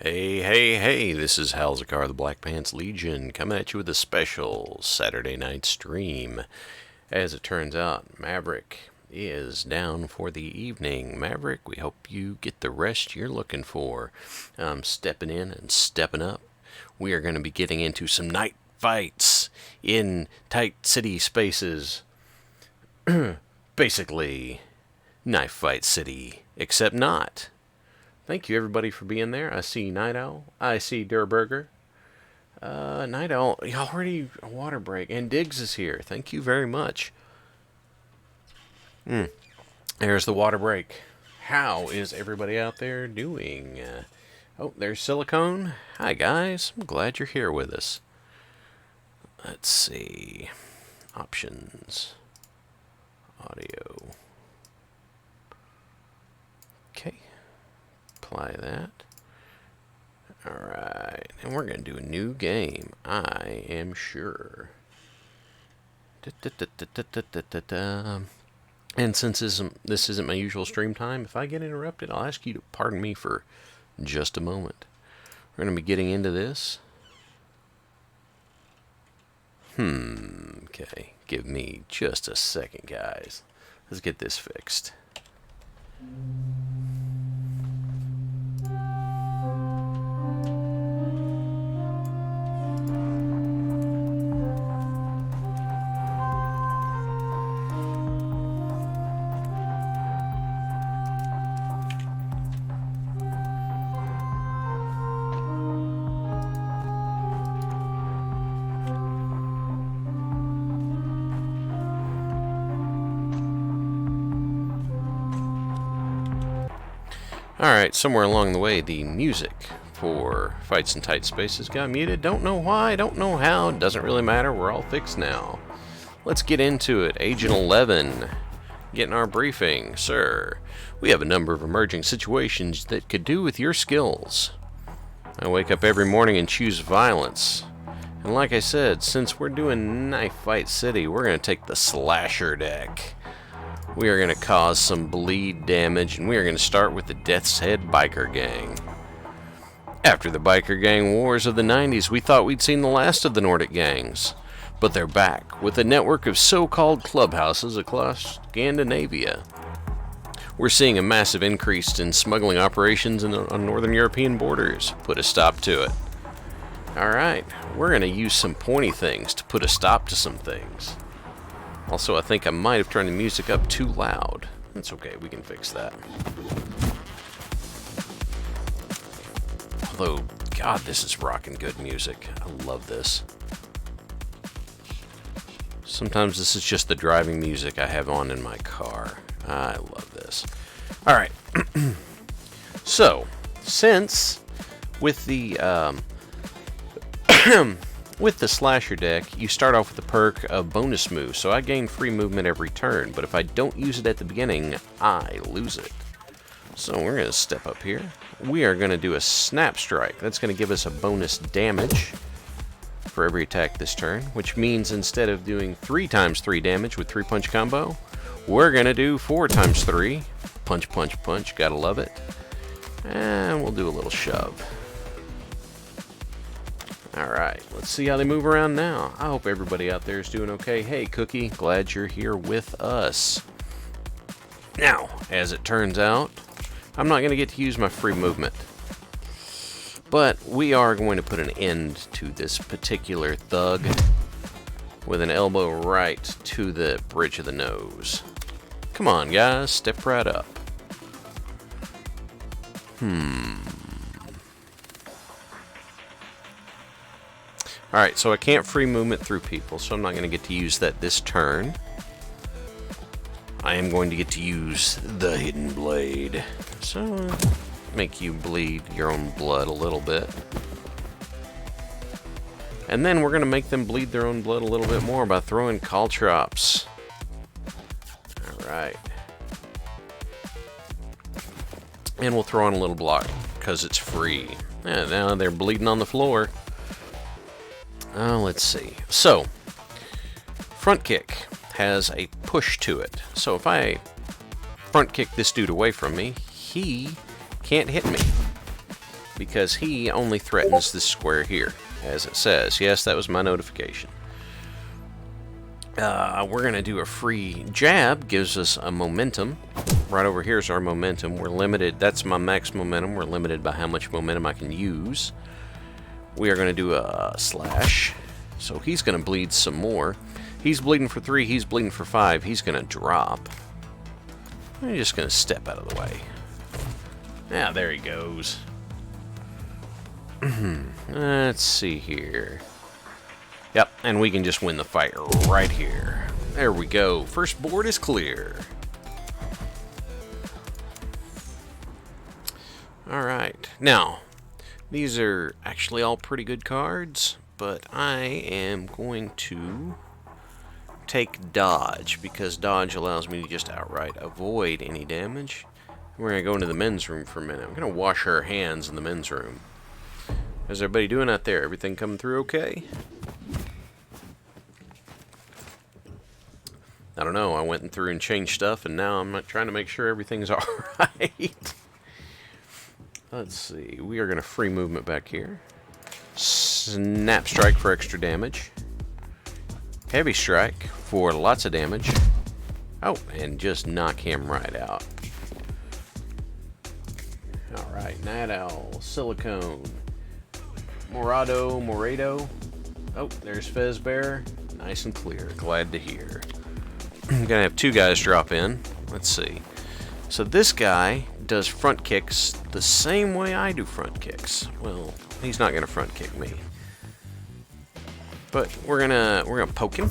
Hey, this is Halz, the Black Pants Legion, coming at you with a special Saturday night stream. As it turns out, Maverick is down for the evening. Maverick, we hope you get the rest you're looking for. Stepping in and stepping up. We are going to be getting into some night fights in tight city spaces. Basically, Knife Fight City, except not. Thank you, everybody, for being there. I see Night Owl. I see Durburger. Night Owl, already a water break. And Diggs is here. Thank you very much. There's the water break. How is everybody out there doing? Oh, there's Silicone. Hi, guys. I'm glad you're here with us. Let's see. Options. Audio. Okay. Apply that. Alright, and we're going to do a new game, I am sure. And since this isn't my usual stream time, if I get interrupted, I'll ask you to pardon me for just a moment. We're going to be getting into this. Okay, give me just a second, guys. Let's get this fixed. Alright, somewhere along the way, the music for Fights in Tight Spaces got muted. Don't know why, don't know how, doesn't really matter, we're all fixed now. Let's get into it. Agent 11, getting our briefing. Sir, we have a number of emerging situations that could do with your skills. I wake up every morning and choose violence. And like I said, since we're doing Knife Fight City, we're going to take the slasher deck. We are going to cause some bleed damage, and we are going to start with the Death's Head Biker Gang. After the Biker Gang wars of the 90s, we thought we'd seen the last of the Nordic gangs. But they're back, with a network of so-called clubhouses across Scandinavia. We're seeing a massive increase in smuggling operations on northern European borders. Put a stop to it. Alright, we're going to use some pointy things to put a stop to some things. Also, I think I might have turned the music up too loud. That's okay, we can fix that. Although, God, this is rockin' good music. I love this. Sometimes this is just the driving music I have on in my car. I love this. Alright. So, since with the with the slasher deck, you start off with the perk of bonus move, so I gain free movement every turn, but if I don't use it at the beginning, I lose it. So we're going to step up here. We are going to do a snap strike. That's going to give us a bonus damage for every attack this turn, which means instead of doing 3 times 3 damage with 3-punch combo, we're going to do 4 times 3. Punch, punch, punch. Gotta love it. And we'll do a little shove. Alright, let's see how they move around now. I hope everybody out there is doing okay. Hey, Cookie, glad you're here with us. Now, as it turns out, I'm not going to get to use my free movement. But we are going to put an end to this particular thug with an elbow right to the bridge of the nose. Come on, guys, step right up. Alright, so I can't free movement through people, so I'm not going to get to use that this turn. I am going to get to use the hidden blade. So, make you bleed your own blood a little bit. And then we're going to make them bleed their own blood a little bit more by throwing caltrops. Alright. And we'll throw on a little block, because it's free. And now they're bleeding on the floor. Let's see. So, front kick has a push to it. So if I front kick this dude away from me, he can't hit me. Because he only threatens this square here, as it says. Yes, that was my notification. We're going to do a free jab. Gives us a momentum. Right over here is our momentum. We're limited. That's my max momentum. We're limited by how much momentum I can use. We are going to do a slash. So he's going to bleed some more. He's bleeding for 3. He's bleeding for 5. He's going to drop. I'm just going to step out of the way. Yeah, there he goes. Let's see here. Yep, and we can just win the fight right here. There we go. First board is clear. Alright, now, these are actually all pretty good cards, but I am going to take dodge, because dodge allows me to just outright avoid any damage. We're going to go into the men's room for a minute. I'm going to wash our hands in the men's room. How's everybody doing out there? Everything coming through okay? I don't know. I went through and changed stuff, and now I'm not trying to make sure everything's alright. Let's see. We are going to free movement back here. Snap strike for extra damage. Heavy strike for lots of damage. Oh, and just knock him right out. Alright, Night Owl, Silicone, Morado. Oh, there's Fezbear. Nice and clear. Glad to hear. I'm gonna have 2 guys drop in. Let's see. So this guy does front kicks the same way I do front kicks. Well, he's not gonna front kick me. But we're gonna poke him.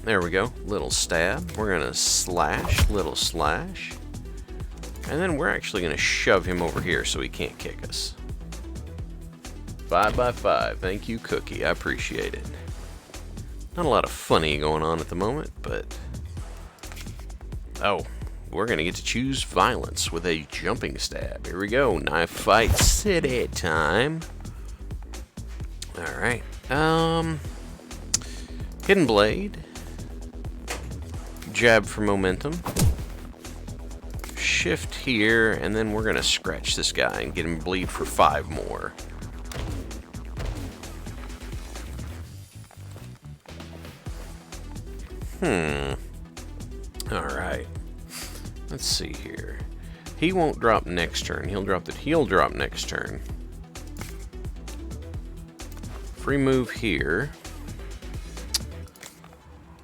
There we go. Little stab. We're gonna slash, little slash. And then we're actually gonna shove him over here so he can't kick us. 5 by 5. Thank you, Cookie. I appreciate it. Not a lot of funny going on at the moment, but oh, we're gonna get to choose violence with a jumping stab. Here we go. Knife fight city time. Alright. Hidden blade. Jab for momentum. Shift here, and then we're gonna scratch this guy and get him to bleed for 5 more. Alright. Let's see here. He won't drop next turn. He'll drop next turn. Free move here.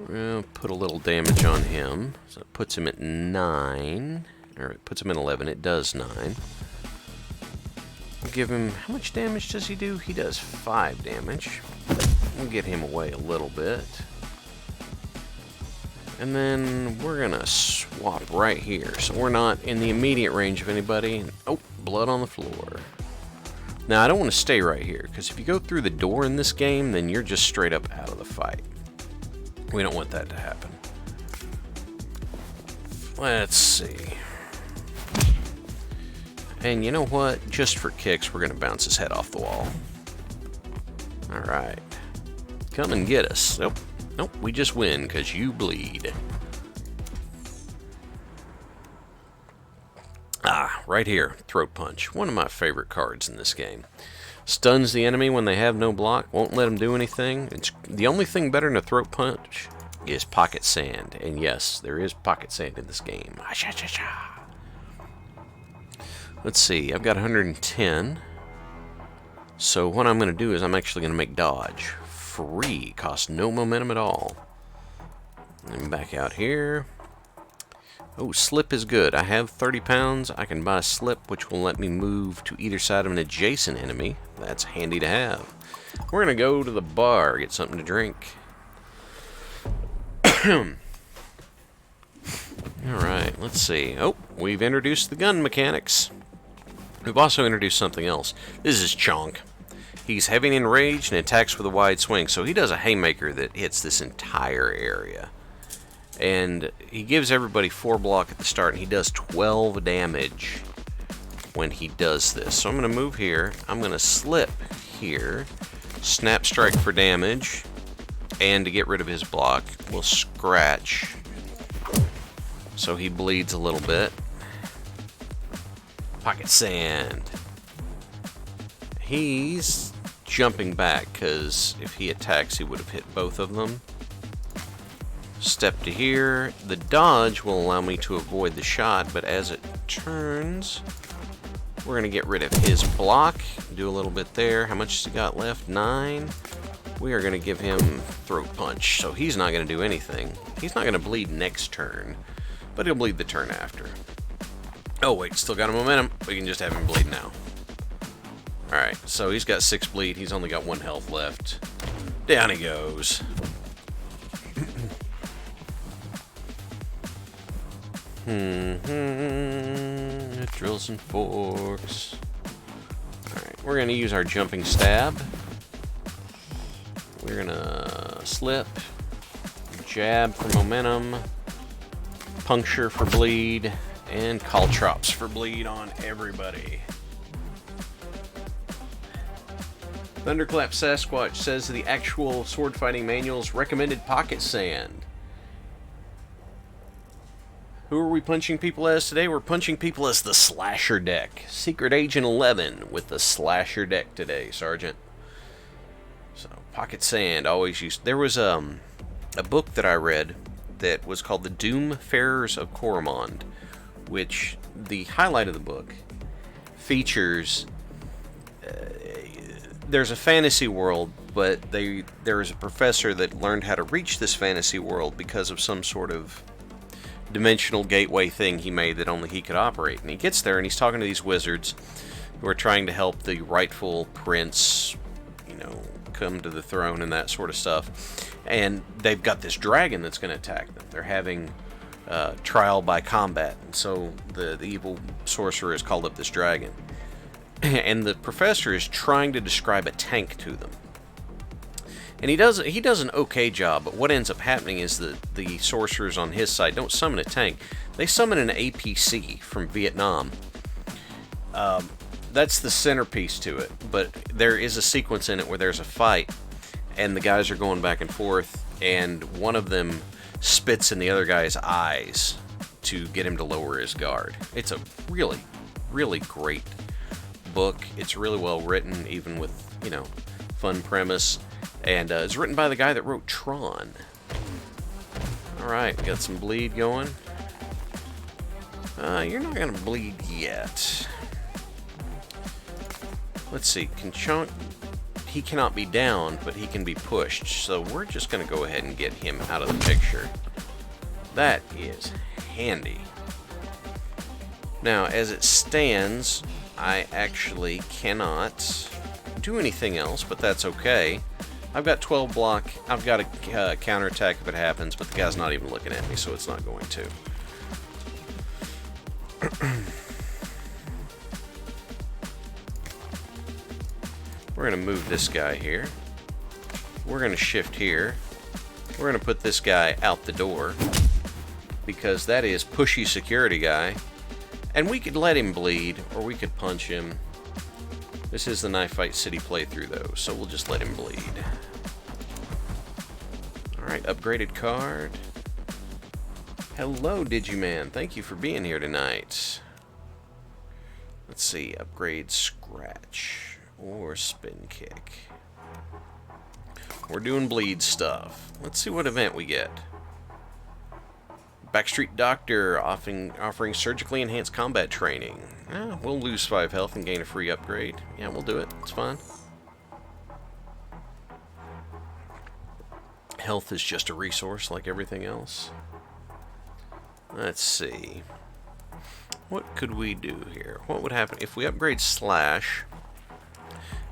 We'll put a little damage on him. So it puts him at 9. Or it puts him at 11. It does 9. We'll give him... How much damage does he do? He does 5 damage. We'll get him away a little bit. And then we're going to swap right here. So we're not in the immediate range of anybody. Oh, blood on the floor. Now, I don't want to stay right here, because if you go through the door in this game, then you're just straight up out of the fight. We don't want that to happen. Let's see. And you know what? Just for kicks, we're going to bounce his head off the wall. Alright. Come and get us. Nope. Nope, we just win because you bleed. Ah, right here. Throat Punch. One of my favorite cards in this game. Stuns the enemy when they have no block. Won't let them do anything. It's the only thing better than a Throat Punch is Pocket Sand. And yes, there is Pocket Sand in this game. Let's see. I've got 110. So what I'm going to do is I'm actually going to make dodge free. Costs no momentum at all. And back out here. Oh, slip is good. I have 30 pounds. I can buy slip, which will let me move to either side of an adjacent enemy. That's handy to have. We're going to go to the bar, get something to drink. Alright, let's see. Oh, we've introduced the gun mechanics. We've also introduced something else. This is Chonk. He's heavy and enraged and attacks with a wide swing, so he does a haymaker that hits this entire area. And he gives everybody 4 block at the start, and he does 12 damage when he does this. So I'm going to move here. I'm going to slip here. Snap Strike for damage. And to get rid of his block, we'll scratch. So he bleeds a little bit. Pocket Sand. He's jumping back, because if he attacks, he would have hit both of them. Step to here. The dodge will allow me to avoid the shot, but as it turns, we're going to get rid of his block. Do a little bit there. How much has he got left? 9. We are going to give him Throat Punch, so he's not going to do anything. He's not going to bleed next turn, but he'll bleed the turn after. Oh, wait, still got a momentum. We can just have him bleed now. Alright, so he's got 6 bleed. He's only got 1 health left. Down he goes. Drills and forks. Alright, we're going to use our jumping stab. We're going to slip. Jab for momentum. Puncture for bleed. And Caltrops for bleed on everybody. Thunderclap Sasquatch says the actual sword fighting manual's recommended Pocket Sand. Who are we punching people as today? We're punching people as the Slasher deck. Secret Agent 11 with the Slasher deck today, Sergeant. So, Pocket Sand, always used. There was a book that I read that was called The Doomfarers of Coromand, which the highlight of the book features... there's a fantasy world, but there is a professor that learned how to reach this fantasy world because of some sort of dimensional gateway thing he made that only he could operate. And he gets there and he's talking to these wizards who are trying to help the rightful prince, you know, come to the throne and that sort of stuff. And they've got this dragon that's going to attack them. They're having trial by combat. And so the evil sorcerer has called up this dragon. And the professor is trying to describe a tank to them. And he does an okay job, but what ends up happening is that the sorcerers on his side don't summon a tank. They summon an APC from Vietnam. That's the centerpiece to it, but there is a sequence in it where there's a fight, and the guys are going back and forth, and one of them spits in the other guy's eyes to get him to lower his guard. It's a really, really great book. It's really well written, even with, you know, fun premise. And it's written by the guy that wrote Tron. Alright, got some bleed going. You're not going to bleed yet. Let's see, can Chonk he cannot be downed, but he can be pushed. So we're just going to go ahead and get him out of the picture. That is handy. Now, as it stands, I actually cannot do anything else, but that's okay. I've got 12 block. I've got a counterattack if it happens, but the guy's not even looking at me, so it's not going to. We're going to move this guy here. We're going to shift here. We're going to put this guy out the door, because that is pushy security guy. And we could let him bleed, or we could punch him. This is the Knife Fight City playthrough, though, so we'll just let him bleed. Alright, upgraded card. Hello, Digiman. Thank you for being here tonight. Let's see, upgrade Scratch or Spin Kick. We're doing bleed stuff. Let's see what event we get. Backstreet Doctor offering surgically enhanced combat training. We'll lose 5 health and gain a free upgrade. Yeah, we'll do it. It's fine. Health is just a resource like everything else. Let's see. What could we do here? What would happen if we upgrade Slash?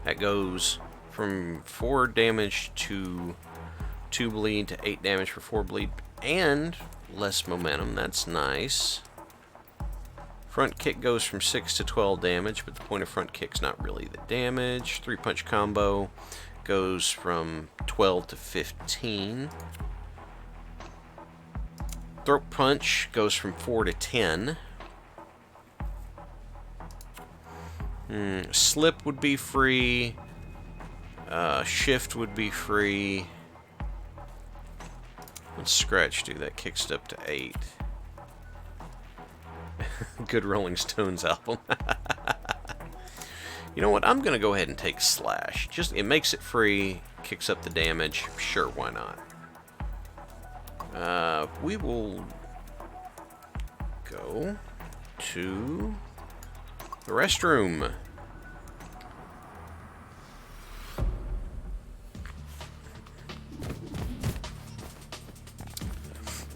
That goes from 4 damage to 2 bleed to 8 damage for 4 bleed. And less momentum, that's nice. Front kick goes from 6 to 12 damage, but the point of front kick's not really the damage. 3-punch combo goes from 12 to 15. Throat punch goes from 4 to 10. Slip would be free. Shift would be free. What's Scratch do? That kicks it up to 8. Good Rolling Stones album. You know what? I'm going to go ahead and take Slash. It makes it free, kicks up the damage. Sure, why not? We will go to the restroom.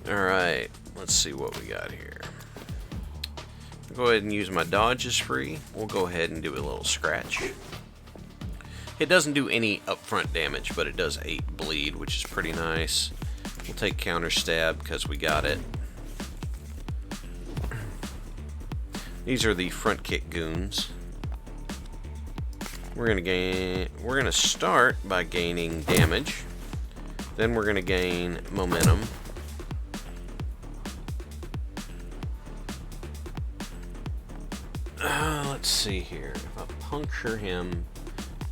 Alright, let's see what we got here. I'll go ahead and use my dodge as free. We'll go ahead and do a little Scratch. It doesn't do any upfront damage, but it does 8 bleed, which is pretty nice. We'll take counter stab because we got it. These are the front kick goons. We're gonna start by gaining damage. Then we're gonna gain momentum. Let's see here. If I puncture him,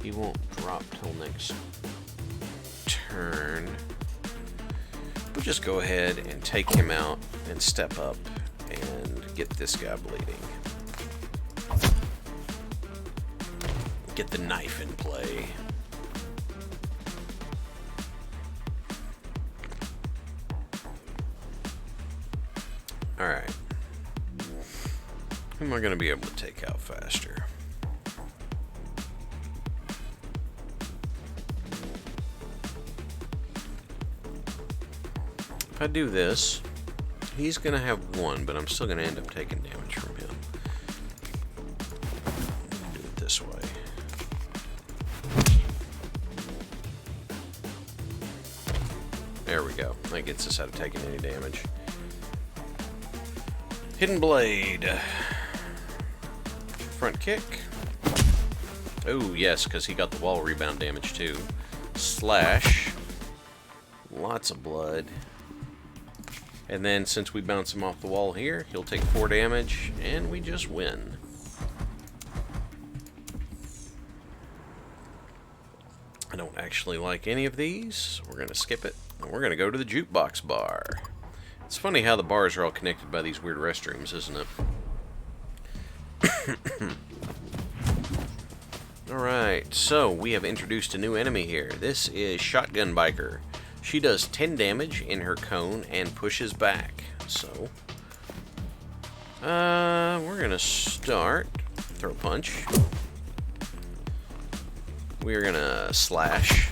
he won't drop till next turn. We'll just go ahead and take him out and step up and get this guy bleeding. Get the knife in play. Alright. Who am I going to be able to take out faster? If I do this, he's going to have 1, but I'm still going to end up taking damage from him. Do it this way. There we go. That gets us out of taking any damage. Hidden Blade. Front kick. Oh, yes, because he got the wall rebound damage too. Slash. Lots of blood. And then since we bounce him off the wall here, he'll take 4 damage, and we just win. I don't actually like any of these. We're going to skip it, and we're going to go to the jukebox bar. It's funny how the bars are all connected by these weird restrooms, isn't it? Alright, so we have introduced a new enemy here. This is Shotgun Biker. She does 10 damage in her cone and pushes back. So, we're going to start. Throw punch. we're gonna slash.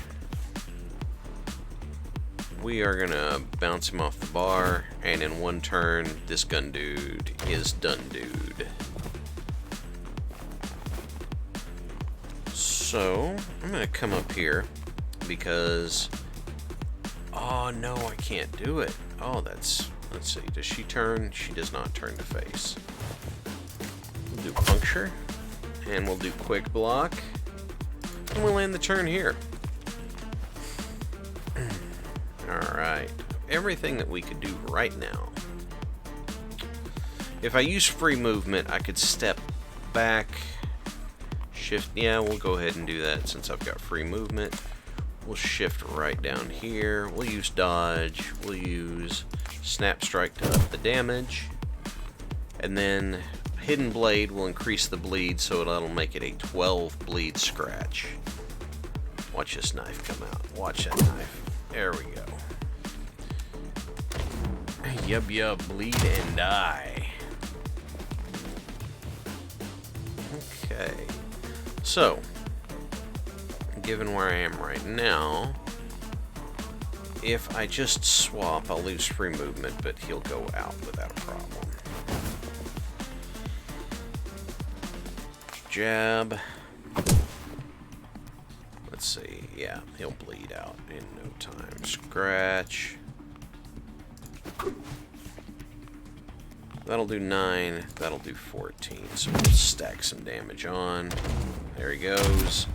We are gonna bounce him off the bar, and in one turn, this gun dude is done, dude. So, I'm gonna come up here, because... Oh, no, I can't do it. Oh, that's... Let's see, does she turn? She does not turn to face. We'll do puncture, and we'll do quick block, and we'll end the turn here. Alright, everything that we could do right now. If I use free movement, I could step back, shift, yeah, we'll go ahead and do that since I've got free movement. We'll shift right down here, we'll use dodge, we'll use snap strike to up the damage, and then hidden blade will increase the bleed so that'll make it a 12 bleed scratch. Watch this knife come out, watch that knife. There we go. Yub, bleed and die. Okay. So, given where I am right now, if I just swap, I'll lose free movement, but he'll go out without a problem. Jab. Let's see, yeah, he'll bleed out in no time. Scratch. That'll do 9, that'll do 14, so we'll stack some damage on. There he goes.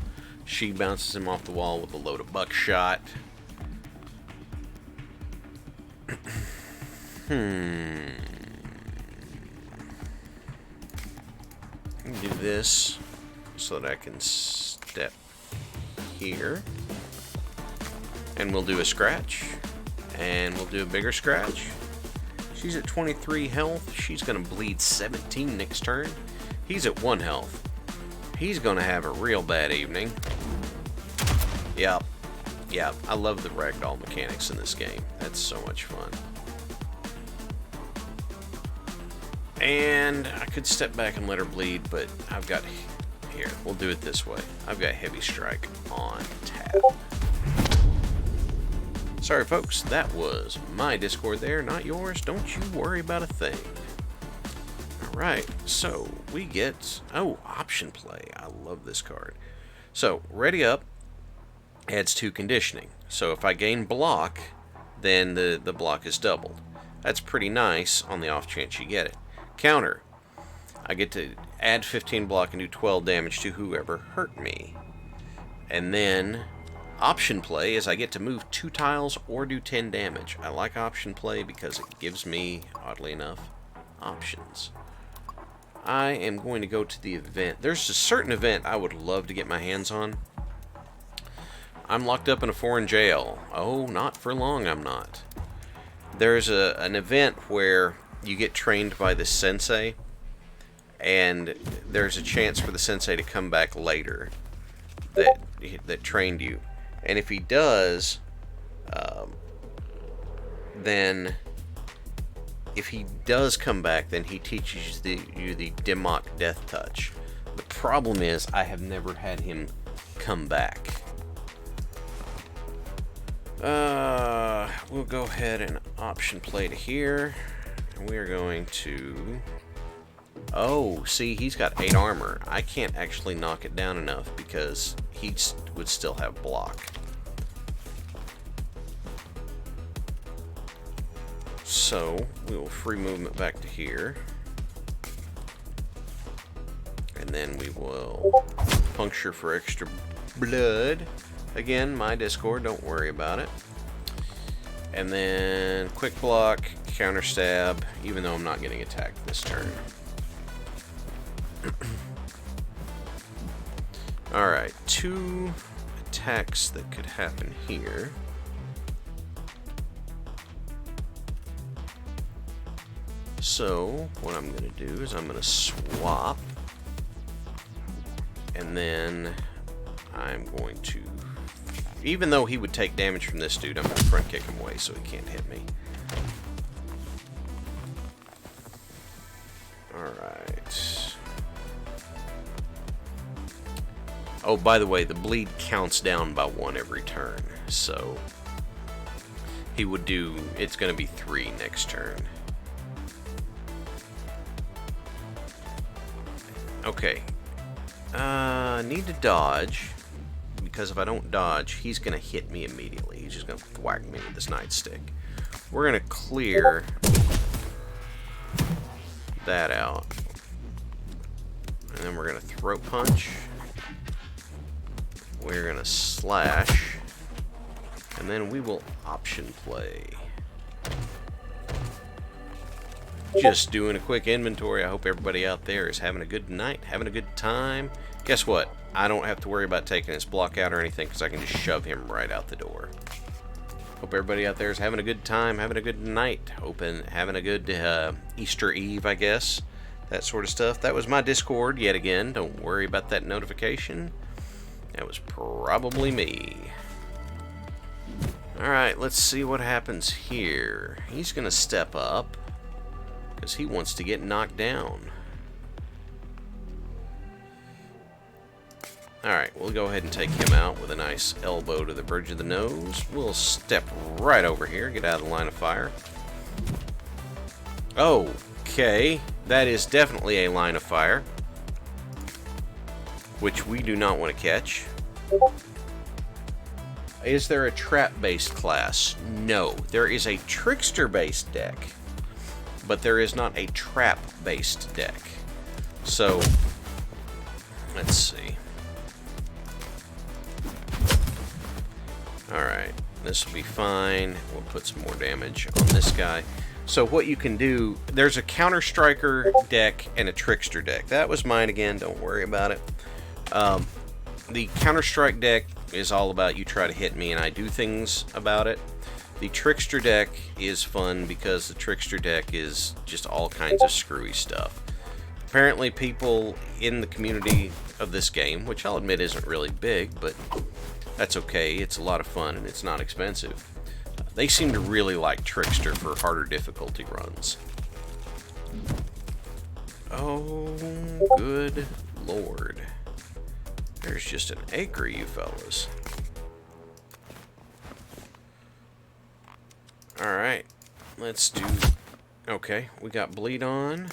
She bounces him off the wall with a load of buckshot. Do this so that I can step here, and we'll do a scratch, and we'll do a bigger scratch. She's at 23 health. She's gonna bleed 17 next turn. He's at 1 health. He's gonna have a real bad evening. Yep, I love the ragdoll mechanics in this game. That's so much fun. And I could step back and let her bleed, but I've got... Here, we'll do it this way. I've got heavy strike on tap. Sorry folks, that was my Discord there, not yours. Don't you worry about a thing. Alright, so we get... Oh, option play. I love this card. So, ready up adds 2 conditioning. So if I gain block, then the block is doubled. That's pretty nice on the off chance you get it. Counter. I get to add 15 block and do 12 damage to whoever hurt me. And then option play is I get to move 2 tiles or do 10 damage. I like option play because it gives me, oddly enough, options. I am going to go to the event. There's a certain event I would love to get my hands on. I'm locked up in a foreign jail. Oh, not for long I'm not. There's an event where you get trained by the sensei, and there's a chance for the sensei to come back later that trained you. And if he does, then if he does come back, then he teaches you the Demok Death Touch. The problem is I have never had him come back. We'll go ahead and option play to here. And we are going to... Oh, see, he's got 8 armor. I can't actually knock it down enough because he would still have block. So, we will free movement back to here. And then we will puncture for extra blood. Again, my Discord, don't worry about it. And then quick block, counter stab, even though I'm not getting attacked this turn. Alright, 2 attacks that could happen here. So, what I'm going to do is I'm going to swap. And then I'm going to... Even though he would take damage from this dude, I'm going to front kick him away so he can't hit me. Alright. Oh, by the way, the bleed counts down by 1 every turn. So he would do, it's going to be 3 next turn. Okay. Need to dodge, because if I don't dodge, he's going to hit me immediately. He's just going to thwack me with this nightstick. We're going to clear that out. And then we're going to throat punch. We're going to slash. And then we will option play. Just doing a quick inventory. I hope everybody out there is having a good night, having a good time. Guess what? I don't have to worry about taking this block out or anything, because I can just shove him right out the door. Hope everybody out there is having a good time, having a good night. Having a good Easter Eve, I guess. That sort of stuff. That was my Discord yet again. Don't worry about that notification. That was probably me. Alright, let's see what happens here. He's going to step up, because he wants to get knocked down. Alright, we'll go ahead and take him out with a nice elbow to the bridge of the nose. We'll step right over here, get out of the line of fire. Okay, that is definitely a line of fire, which we do not want to catch. Is there a trap-based class? No. There is a trickster-based deck, but there is not a trap-based deck. So, let's see. Alright, this will be fine. We'll put some more damage on this guy. So what you can do, there's a Counter Striker deck and a Trickster deck. That was mine again, don't worry about it. The Counter Strike deck is all about you try to hit me and I do things about it. The Trickster deck is fun because the Trickster deck is just all kinds of screwy stuff. Apparently people in the community of this game, which I'll admit isn't really big, but that's okay, it's a lot of fun and it's not expensive. They seem to really like Trickster for harder difficulty runs. Oh, good lord. There's just an acre, you fellas. Alright, let's do... Okay, we got bleed on.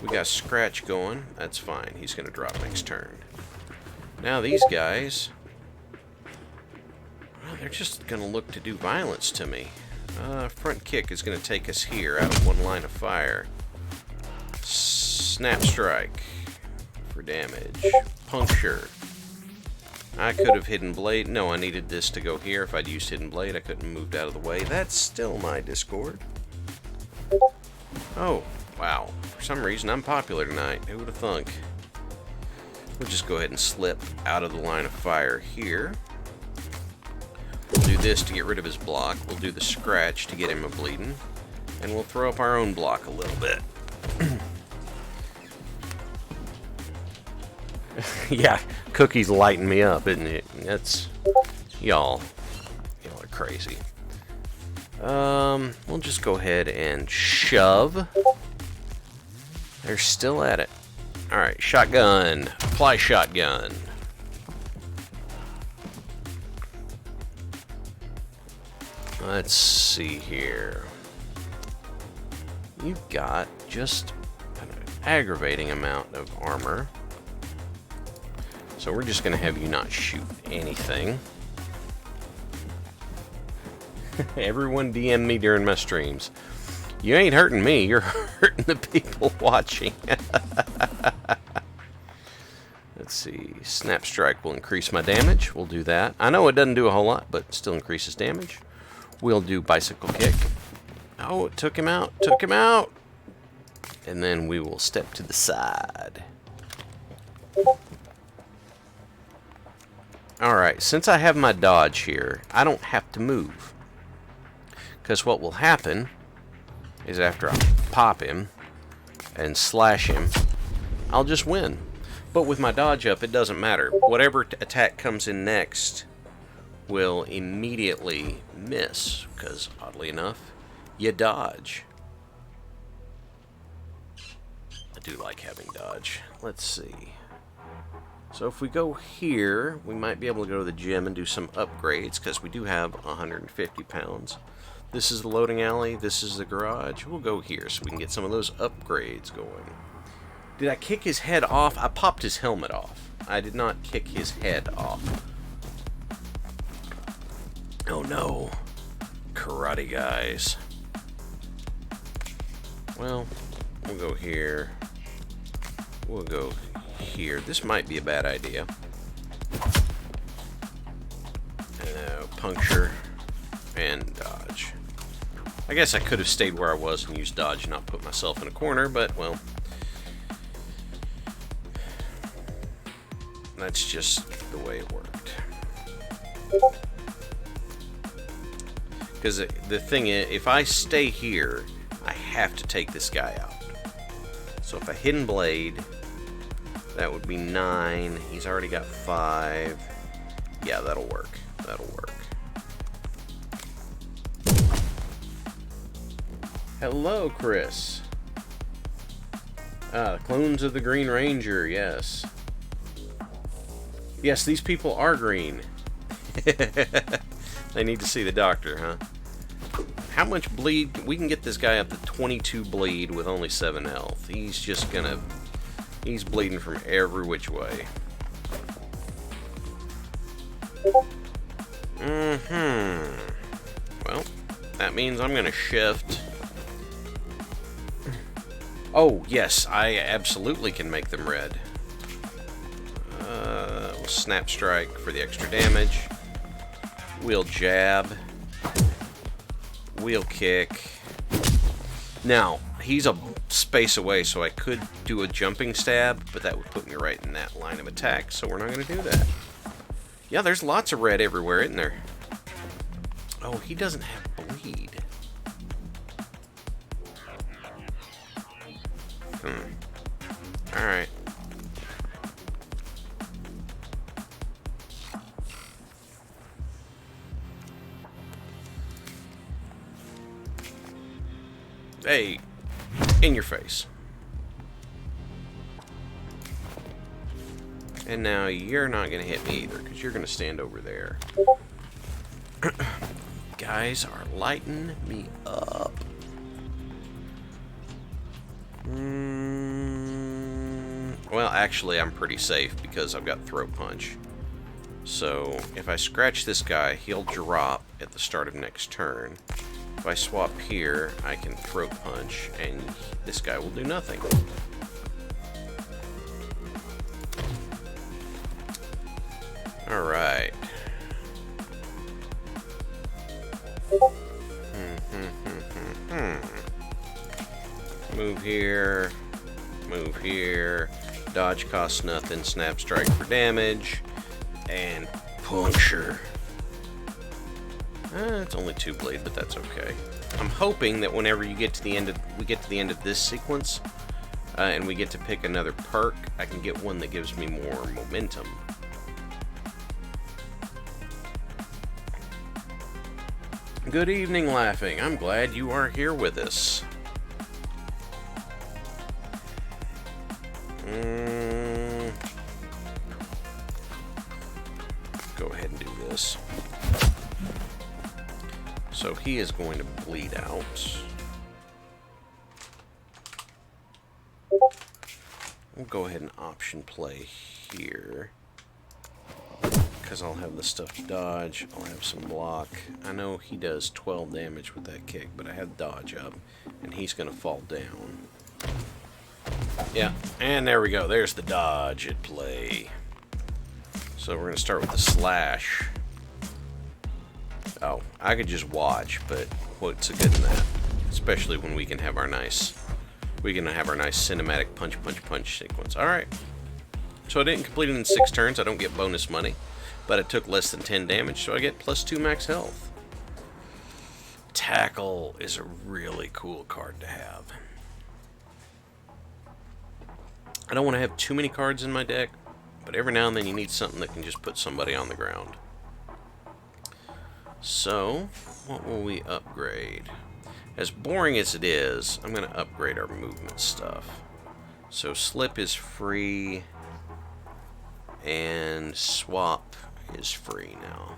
We got scratch going. That's fine. He's going to drop next turn. Now these guys... Well, they're just going to look to do violence to me. Front kick is going to take us here out of 1 line of fire. Snap strike for damage. Puncture. I could have hidden blade. No, I needed this to go here. If I'd used hidden blade, I couldn't have moved out of the way. That's still my Discord. Oh, wow. For some reason, I'm popular tonight. Who would have thunk? We'll just go ahead and slip out of the line of fire here. We'll do this to get rid of his block. We'll do the scratch to get him a bleeding. And we'll throw up our own block a little bit. Yeah, Cookie's lighting me up, isn't it? That's... Y'all are crazy. We'll just go ahead and shove. They're still at it. Alright, shotgun. Apply shotgun. Let's see here. You've got just an aggravating amount of armor. So we're just going to have you not shoot anything. Everyone DM me during my streams. You ain't hurting me, you're hurting the people watching. Let's see. Snap strike will increase my damage. We'll do that. I know it doesn't do a whole lot, but still increases damage. We'll do bicycle kick. Oh, it took him out. Took him out. And then we will step to the side. Alright, since I have my dodge here, I don't have to move. Because what will happen is after I pop him and slash him, I'll just win. But with my dodge up, it doesn't matter. Whatever attack comes in next will immediately miss. Because, oddly enough, you dodge. I do like having dodge. Let's see. So if we go here, we might be able to go to the gym and do some upgrades, because we do have 150 pounds. This is the loading alley. This is the garage. We'll go here so we can get some of those upgrades going. Did I kick his head off? I popped his helmet off. I did not kick his head off. Oh no. Karate guys. Well, we'll go here. We'll go here. This might be a bad idea. Puncture and dodge. I guess I could have stayed where I was and used dodge and not put myself in a corner, but, well, that's just the way it worked. Because the thing is, if I stay here, I have to take this guy out. So if I hidden blade, that would be 9. He's already got 5. Yeah, that'll work. That'll work. Hello, Chris. Ah, clones of the Green Ranger, yes. Yes, these people are green. They need to see the doctor, huh? How much bleed? We can get this guy up to 22 bleed with only 7 health. He's just gonna... He's bleeding from every which way. Well, that means I'm gonna shift. Oh, yes, I absolutely can make them red. We'll snap strike for the extra damage. We'll jab. We'll kick. Now, he's a space away, so I could do a jumping stab, but that would put me right in that line of attack, so we're not going to do that. Yeah, there's lots of red everywhere, isn't there? Oh, he doesn't have bleed. Alright. Hey, in your face. And now you're not going to hit me either, because you're going to stand over there. Guys are lighting me up. Well, actually, I'm pretty safe because I've got throat punch. So, if I scratch this guy, he'll drop at the start of next turn. If I swap here, I can throat punch, and this guy will do nothing. Alright. Move here. Move here. Dodge costs nothing. Snap strike for damage. And puncture. It's only 2 bleed, but that's okay. I'm hoping that whenever you get to the end of this sequence, and we get to pick another perk, I can get one that gives me more momentum. Good evening, Laughing. I'm glad you are here with us. Go ahead and do this. So he is going to bleed out. We'll go ahead and option play here. Because I'll have the stuff to dodge. I'll have some block. I know he does 12 damage with that kick, but I have dodge up. And he's going to fall down. Yeah, and there we go. There's the dodge at play. So we're going to start with the slash. Oh, I could just watch, but what's the good in that? Especially when we can have our nice cinematic punch sequence. Alright. So I didn't complete it in 6 turns. I don't get bonus money. But it took less than 10 damage, so I get +2 max health. Tackle is a really cool card to have. I don't want to have too many cards in my deck, but every now and then you need something that can just put somebody on the ground. So, what will we upgrade? As boring as it is, I'm going to upgrade our movement stuff. So slip is free, And swap is free now.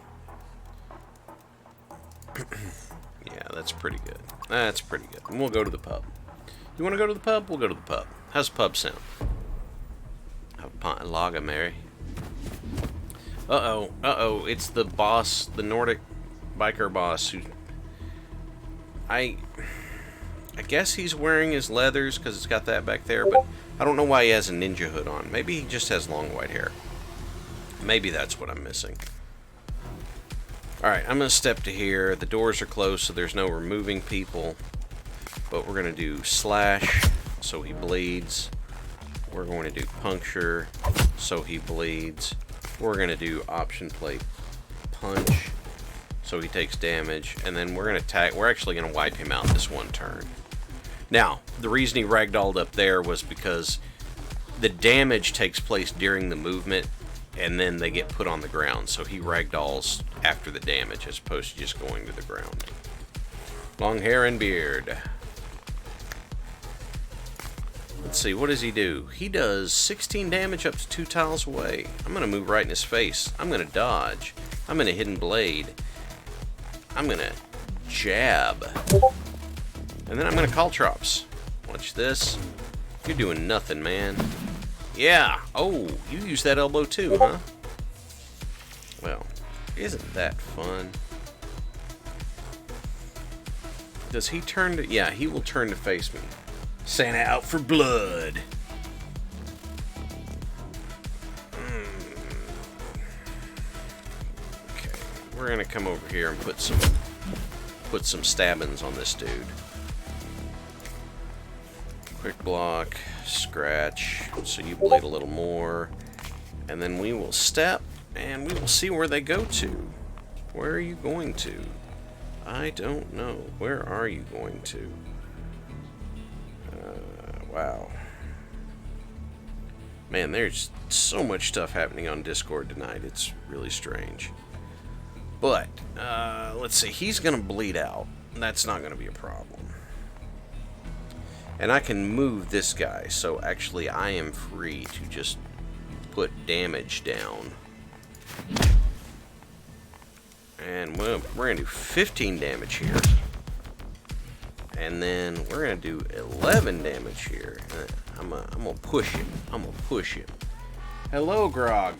Yeah, that's pretty good. That's pretty good. And we'll go to the pub. You want to go to the pub? We'll go to the pub. How's the pub sound? Laga Mary. Uh-oh. Uh-oh. It's the boss, the Nordic biker boss who... I guess he's wearing his leathers because it's got that back there, but I don't know why he has a ninja hood on. Maybe he just has long white hair. Maybe that's what I'm missing. Alright, I'm going to step to here. The doors are closed, so there's no removing people. But we're going to do slash, so he bleeds. We're going to do puncture, so he bleeds. We're going to do option plate punch, so he takes damage. And then we're going to attack. We're actually going to wipe him out this one turn. Now, the reason he ragdolled up there was because the damage takes place during the movement, and then they get put on the ground. So he ragdolls after the damage as opposed to just going to the ground. Long hair and beard. Let's see, what does he do? He does 16 damage up to 2 tiles away. I'm going to move right in his face. I'm going to dodge. I'm going to hidden blade. I'm going to jab. And then I'm going to caltrops. Watch this. You're doing nothing, man. Yeah. Oh, you use that elbow too, huh? Well, isn't that fun? Does he turn to... Yeah, he will turn to face me. Santa out for blood. Okay, we're going to come over here and put some stabbings on this dude. Quick block, scratch, so you bleed a little more, and then we will step, and we will see where they go to. Where are you going to? I don't know. Where are you going to? Wow. Man, there's so much stuff happening on Discord tonight. It's really strange. But, let's see. He's going to bleed out. That's not going to be a problem. And I can move this guy, so actually I am free to just put damage down. And we're going to do 15 damage here. And then we're going to do 11 damage here. I'm going to push him. I'm going to push him. Hello, Grog.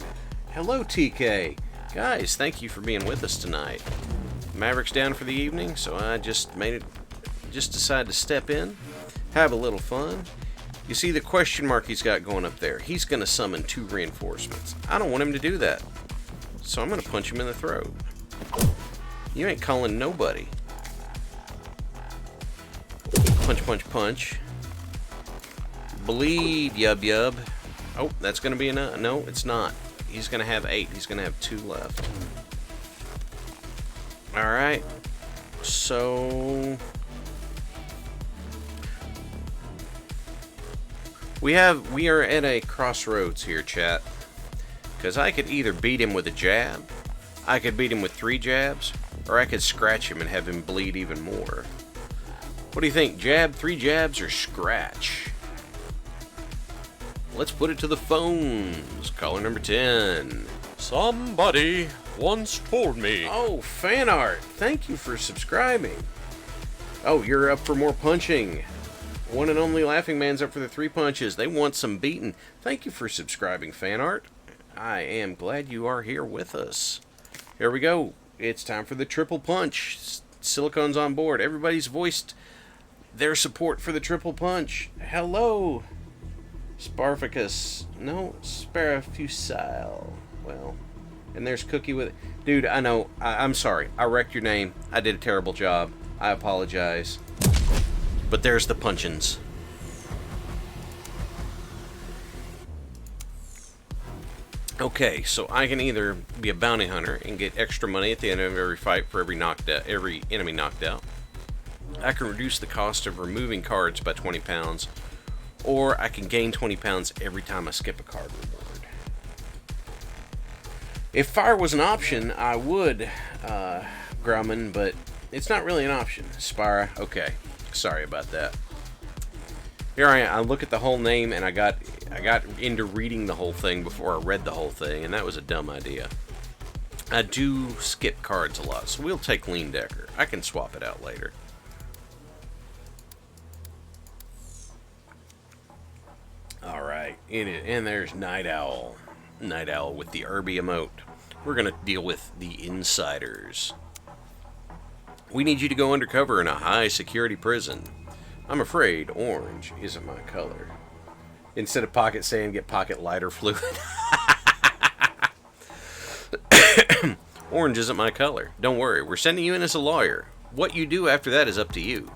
Hello, TK. Guys, thank you for being with us tonight. Maverick's down for the evening, so I just decided to step in. Have a little fun. You see the question mark he's got going up there? He's going to summon 2 reinforcements. I don't want him to do that. So I'm going to punch him in the throat. You ain't calling nobody. Punch, punch, punch. Bleed, yub, yub. Oh, that's going to be enough. No, it's not. He's going to have 8. He's going to have 2 left. Alright. So... We are at a crossroads here, chat. Because I could either beat him with a jab, I could beat him with 3 jabs, or I could scratch him and have him bleed even more. What do you think? Jab, 3 jabs, or scratch? Let's put it to the phones. Caller number 10. Somebody once told me. Oh, fan art. Thank you for subscribing. Oh, you're up for more punching. One and only Laughing Man's up for the 3 punches. They want some beating. Thank you for subscribing, fan art. I am glad you are here with us. Here we go. It's time for the triple punch. Silicone's on board. Everybody's voiced their support for the triple punch. Hello, Sparficus. No, Sparafusile. Well, and there's Cookie with it. Dude, I know. I'm sorry. I wrecked your name. I did a terrible job. I apologize. But there's the punchins. Okay, so I can either be a bounty hunter and get extra money at the end of every fight for every enemy knocked out. I can reduce the cost of removing cards by 20 pounds, or I can gain 20 pounds every time I skip a card reward. If fire was an option, I would, Grumman, but it's not really an option. Spira, okay. Sorry about that. Here I am. I look at the whole name, and I got I got into reading the whole thing before I read the whole thing, and that was a dumb idea. I do skip cards a lot, so we'll take Lean Decker. I can swap it out later. Alright, and there's Night Owl. Night Owl with the Irby emote. We're going to deal with the Insiders. We need you to go undercover in a high-security prison. I'm afraid orange isn't my color. Instead of pocket sand, get pocket lighter fluid. Orange isn't my color. Don't worry, we're sending you in as a lawyer. What you do after that is up to you.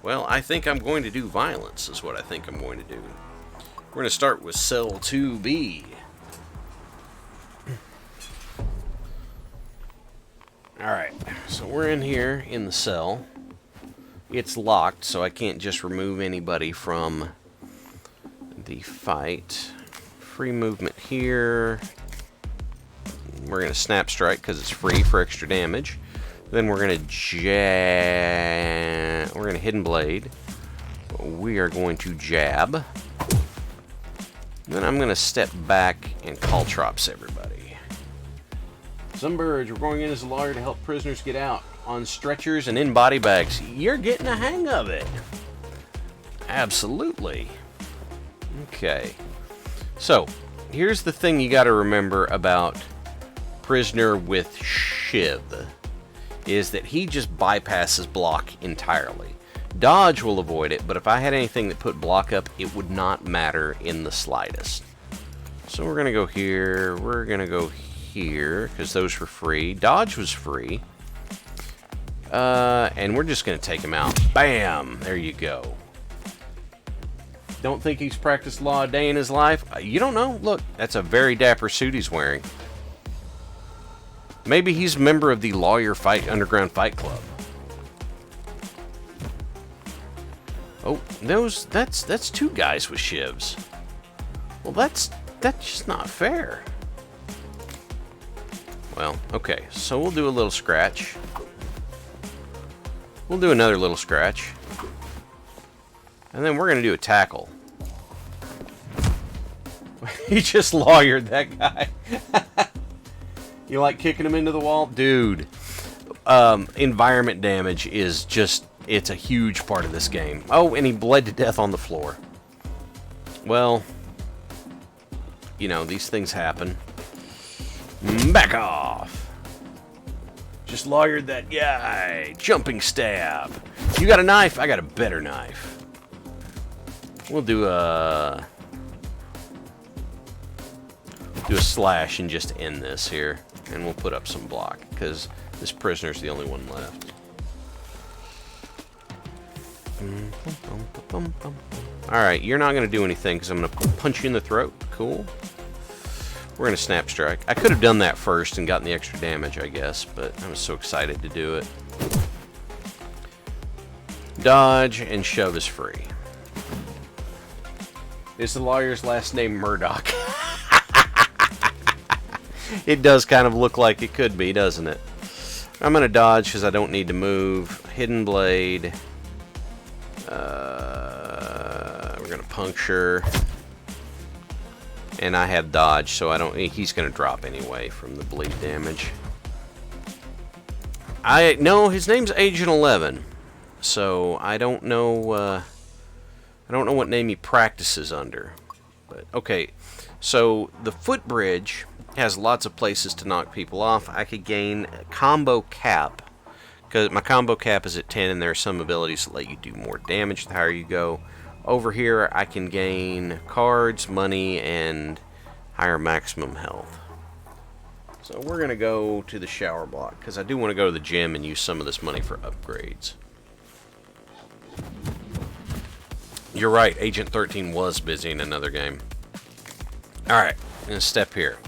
Well, I think I'm going to do violence, is what I think I'm going to do. We're going to start with Cell 2B. Alright, so we're in here in the cell. It's locked, so I can't just remove anybody from the fight. Free movement here. We're going to snap strike because it's free for extra damage. Then we're going to jab. We're going to hidden blade. We are going to jab. Then I'm going to step back and caltrops everybody. Sunbirds, we're going in as a lawyer to help prisoners get out on stretchers and in body bags. You're getting a hang of it. Absolutely. Okay. So, here's the thing you got to remember about Prisoner with Shiv, is that he just bypasses block entirely. Dodge will avoid it, but if I had anything that put block up, it would not matter in the slightest. So we're going to go here, we're going to go here, because those were free. Dodge was free. And we're just going to take him out. Bam! There you go. Don't think he's practiced law a day in his life? You don't know. Look, that's a very dapper suit he's wearing. Maybe he's a member of the Lawyer Underground Fight Club. Oh, that's two guys with shivs. Well, that's just not fair. Well, okay, so we'll do a little scratch. We'll do another little scratch. And then we're going to do a tackle. He just lawyered that guy. You like kicking him into the wall? Dude, environment damage is just, it's a huge part of this game. Oh, and he bled to death on the floor. Well, you know, these things happen. Back off. Just lawyered that guy. Jumping stab. You got a knife? I got a better knife. We'll do a slash and just end this here. And we'll put up some block, because this prisoner's the only one left. Alright, you're not going to do anything, because I'm going to punch you in the throat. Cool. We're going to snap strike. I could have done that first and gotten the extra damage, I guess, but I was so excited to do it. Dodge, and shove is free. Is the lawyer's last name Murdoch? It does kind of look like it could be, doesn't it? I'm going to dodge because I don't need to move. Hidden blade. We're going to puncture. And I have dodge, so I don't. He's going to drop anyway from the bleed damage. No, his name's Agent 11. So I don't know. I don't know what name he practices under. But okay, so the footbridge has lots of places to knock people off. I could gain a combo cap, because my combo cap is at 10, and there are some abilities that let you do more damage the higher you go. Over here, I can gain cards, money, and higher maximum health. So we're going to go to the shower block, because I do want to go to the gym and use some of this money for upgrades. You're right, Agent 13 was busy in another game. Alright, I'm going to step here.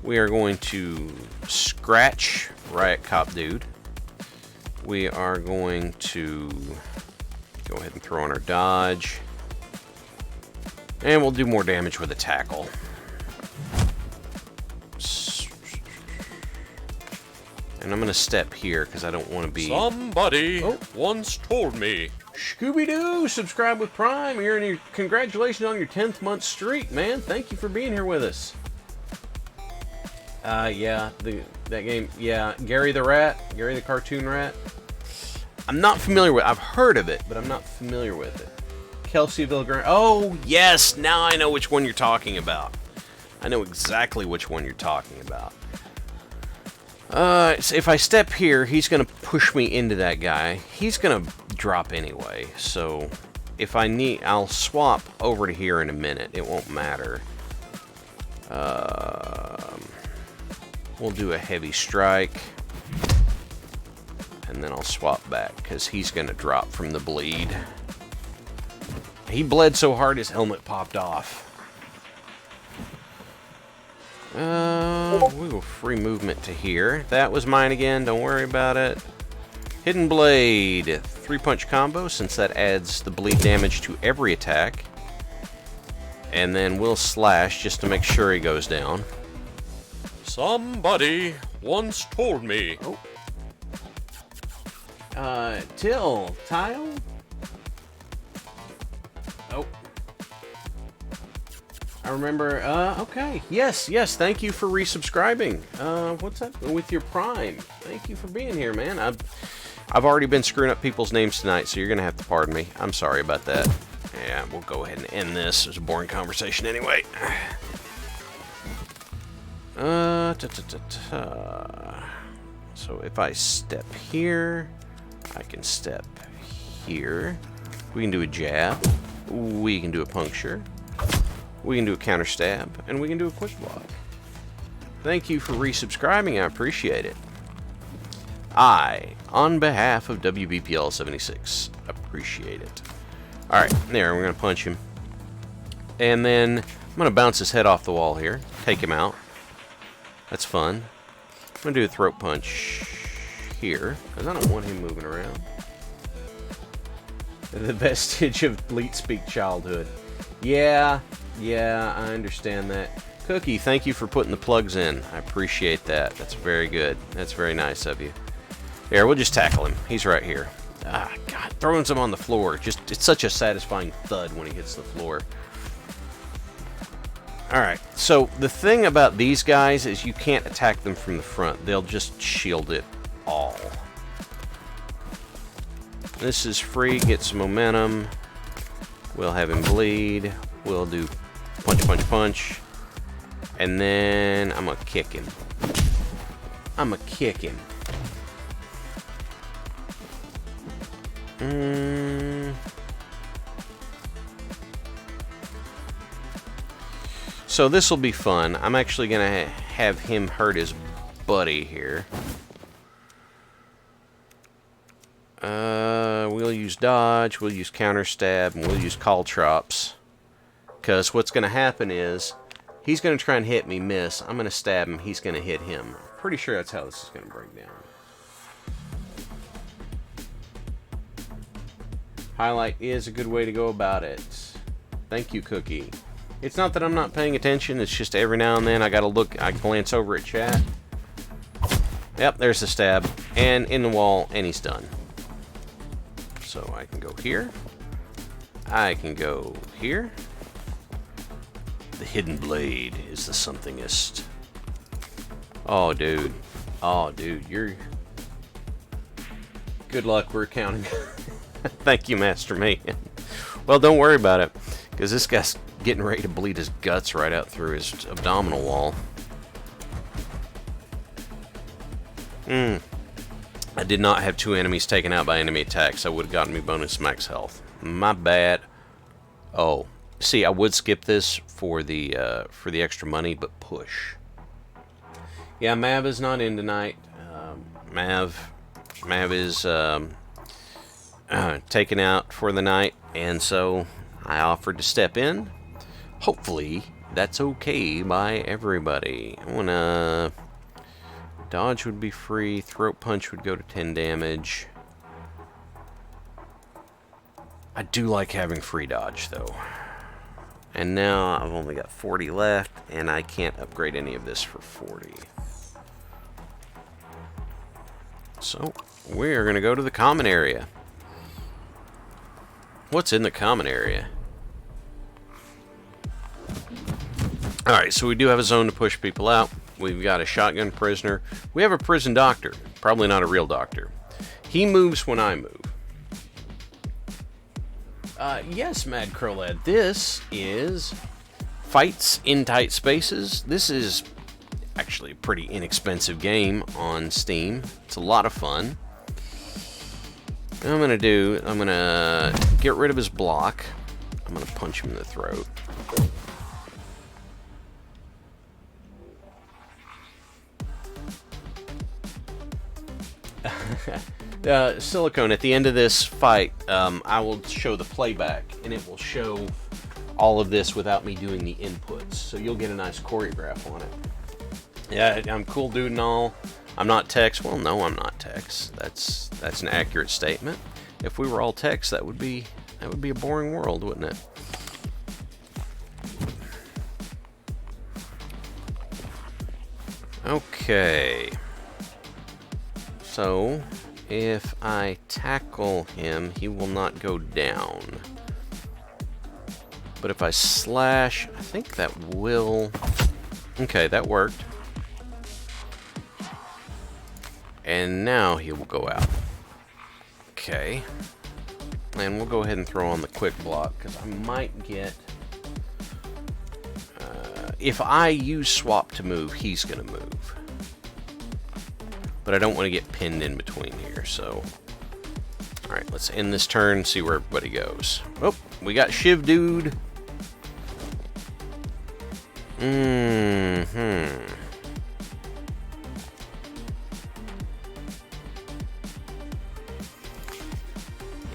We are going to scratch Riot Cop Dude. We are going to go ahead and throw in our dodge. And we'll do more damage with a tackle. And I'm going to step here because I don't want to be... Somebody once told me. Scooby-Doo, subscribe with Prime. You're in your... Congratulations on your 10th month streak, man. Thank you for being here with us. Yeah, that game, yeah. Gary the Rat, Gary the Cartoon Rat. I'm not familiar with, I've heard of it, but I'm not familiar with it. Kelseyville Grand, oh, yes, now I know which one you're talking about. I know exactly which one you're talking about. So if I step here, he's going to push me into that guy. He's going to drop anyway, so if I need, I'll swap over to here in a minute. It won't matter. We'll do a heavy strike. And then I'll swap back, because he's going to drop from the bleed. He bled so hard his helmet popped off. We will free movement to here. That was mine again, don't worry about it. Hidden Blade. 3-punch combo, since that adds the bleed damage to every attack. And then we'll slash just to make sure he goes down. Somebody once told me. Oh. Tile? Oh. I remember, okay. Yes, thank you for resubscribing. What's that? With your Prime. Thank you for being here, man. I've already been screwing up people's names tonight, so you're gonna have to pardon me. I'm sorry about that. Yeah, we'll go ahead and end this. It was a boring conversation anyway. So if I step here, I can step here. We can do a jab. We can do a puncture. We can do a counter stab. And we can do a quick block. Thank you for resubscribing. I appreciate it. I, on behalf of WBPL 76, appreciate it. Alright, there, we're going to punch him. And then I'm going to bounce his head off the wall here. Take him out. That's fun. I'm going to do a throat punch here, because I don't want him moving around. The vestige of Bleat Speak childhood. Yeah, I understand that. Cookie, thank you for putting the plugs in. I appreciate that. That's very good. That's very nice of you. There, we'll just tackle him. He's right here. Ah, God, throwing him on the floor. It's such a satisfying thud when he hits the floor. Alright, so the thing about these guys is you can't attack them from the front. They'll just shield it all. This is free, get some momentum. We'll have him bleed. We'll do punch, punch, punch. And then I'm going to kick him. So this will be fun. I'm actually going to have him hurt his buddy here. We'll use dodge, we'll use counter stab, and we'll use caltrops. Because what's going to happen is, he's going to try and hit me, miss. I'm going to stab him, he's going to hit him. Pretty sure that's how this is going to break down. Highlight is a good way to go about it. Thank you, Cookie. It's not that I'm not paying attention, it's just every now and then I gotta look, I glance over at chat. Yep, there's the stab. And in the wall, and he's done. So I can go here. I can go here. The Hidden Blade is the somethingest. Oh, dude. Oh, dude, you're... Good luck, we're counting. Thank you, Master Man. Well, don't worry about it, because this guy's getting ready to bleed his guts right out through his abdominal wall. I did not have 2 enemies taken out by enemy attacks. That would have gotten me bonus max health. My bad. Oh, see, I would skip this for the extra money, but push. Yeah, Mav is not in tonight. Mav is taken out for the night, and so I offered to step in. Hopefully, that's okay by everybody. I wanna... Dodge would be free. Throat punch would go to 10 damage. I do like having free dodge, though. And now I've only got 40 left, and I can't upgrade any of this for 40. So, we're going to go to the common area. What's in the common area? Alright, so we do have a zone to push people out. We've got a shotgun prisoner. We have a prison doctor. Probably not a real doctor. He moves when I move. Yes, Mad Crow Lad. This is Fights in Tight Spaces. This is actually a pretty inexpensive game on Steam. It's a lot of fun. What I'm gonna get rid of his block. I'm gonna punch him in the throat. Silicone, at the end of this fight, I will show the playback, and it will show all of this without me doing the inputs, so you'll get a nice choreograph on it. Yeah, I'm cool dude and all. I'm not Tex. Well, no, I'm not Tex. That's an accurate statement. If we were all Tex, that would be a boring world, wouldn't it? Okay. So, if I tackle him, he will not go down. But if I slash, I think that will... Okay, that worked. And now he will go out. Okay. And we'll go ahead and throw on the quick block, because I might get... if I use swap to move, he's going to move. But I don't want to get pinned in between here, so... Alright, let's end this turn, see where everybody goes. Oh, we got Shiv Dude.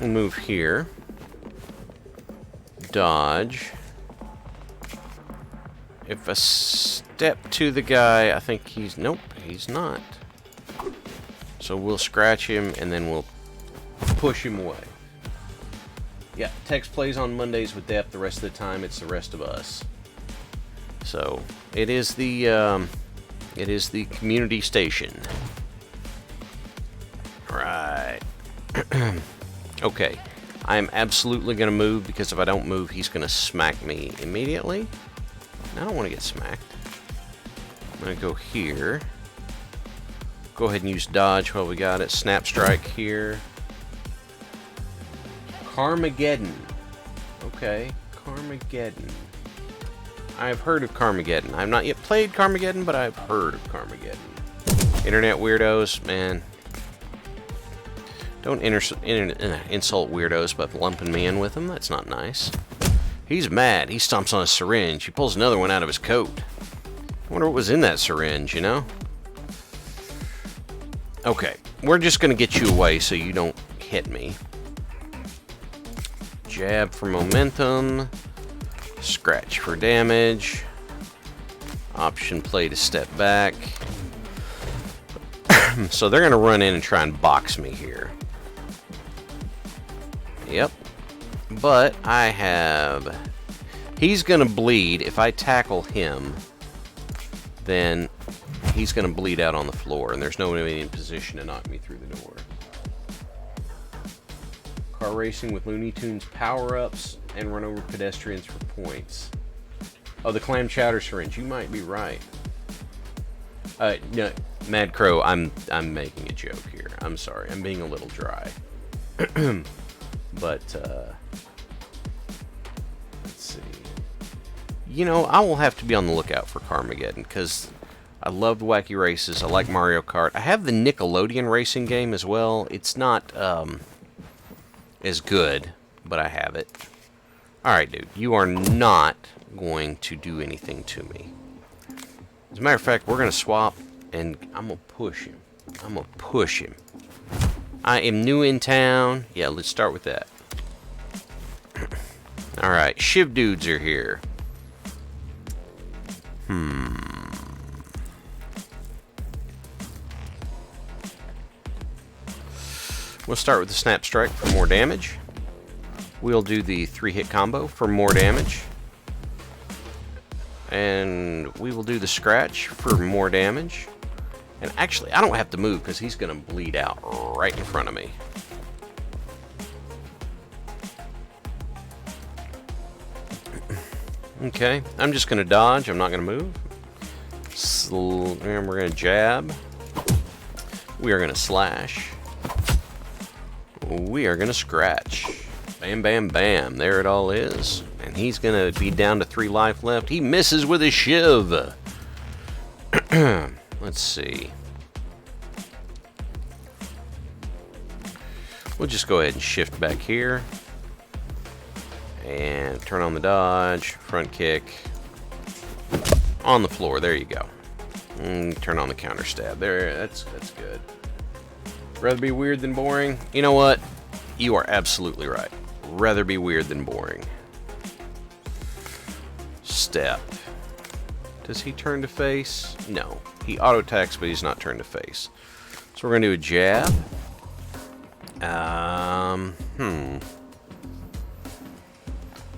We'll move here. Dodge. If I step to the guy, I think he's... Nope, he's not. So we'll scratch him, and then we'll push him away. Yeah, Tex plays on Mondays with Depth. The rest of the time, it's the rest of us. So, it is the community station. Right. Okay. I am absolutely going to move, because if I don't move, he's going to smack me immediately. I don't want to get smacked. I'm going to go here. Go ahead and use dodge while we got it. Snap strike here. Carmageddon. Okay, Carmageddon. I've heard of Carmageddon. I've not yet played Carmageddon, but I've heard of Carmageddon. Internet weirdos, man. Don't insult weirdos by lumping me in with them. That's not nice. He's mad. He stomps on a syringe. He pulls another one out of his coat. I wonder what was in that syringe, you know? Okay, we're just going to get you away so you don't hit me. Jab for momentum. Scratch for damage. Option play to step back. So they're going to run in and try and box me here. Yep. But I have... He's going to bleed. If I tackle him, then he's going to bleed out on the floor, and there's nobody in position to knock me through the door. Car racing with Looney Tunes power-ups and run over pedestrians for points. Oh, the clam chowder syringe. You might be right. No, Mad Crow, I'm making a joke here. I'm sorry. I'm being a little dry. But, let's see. You know, I will have to be on the lookout for Carmageddon, because I loved Wacky Races. I like Mario Kart. I have the Nickelodeon racing game as well. It's not as good, but I have it. Alright, dude. You are not going to do anything to me. As a matter of fact, we're going to swap, and I'm going to push him. I'm going to push him. I am new in town. Yeah, let's start with that. Alright, Shiv Dudes are here. We'll start with the Snap Strike for more damage. We'll do the 3-hit combo for more damage. And we will do the Scratch for more damage. And actually, I don't have to move because he's going to bleed out right in front of me. Okay, I'm just going to dodge. I'm not going to move. And we're going to jab. We are going to slash. We are going to scratch. Bam, bam, bam. There it all is. And he's going to be down to 3 life left. He misses with a shiv. Let's see. We'll just go ahead and shift back here. And turn on the dodge. Front kick. On the floor. There you go. And turn on the counter stab. There. That's good. Rather be weird than boring? You know what? You are absolutely right. Rather be weird than boring. Step. Does he turn to face? No. He auto-attacks, but he's not turned to face. So we're going to do a jab.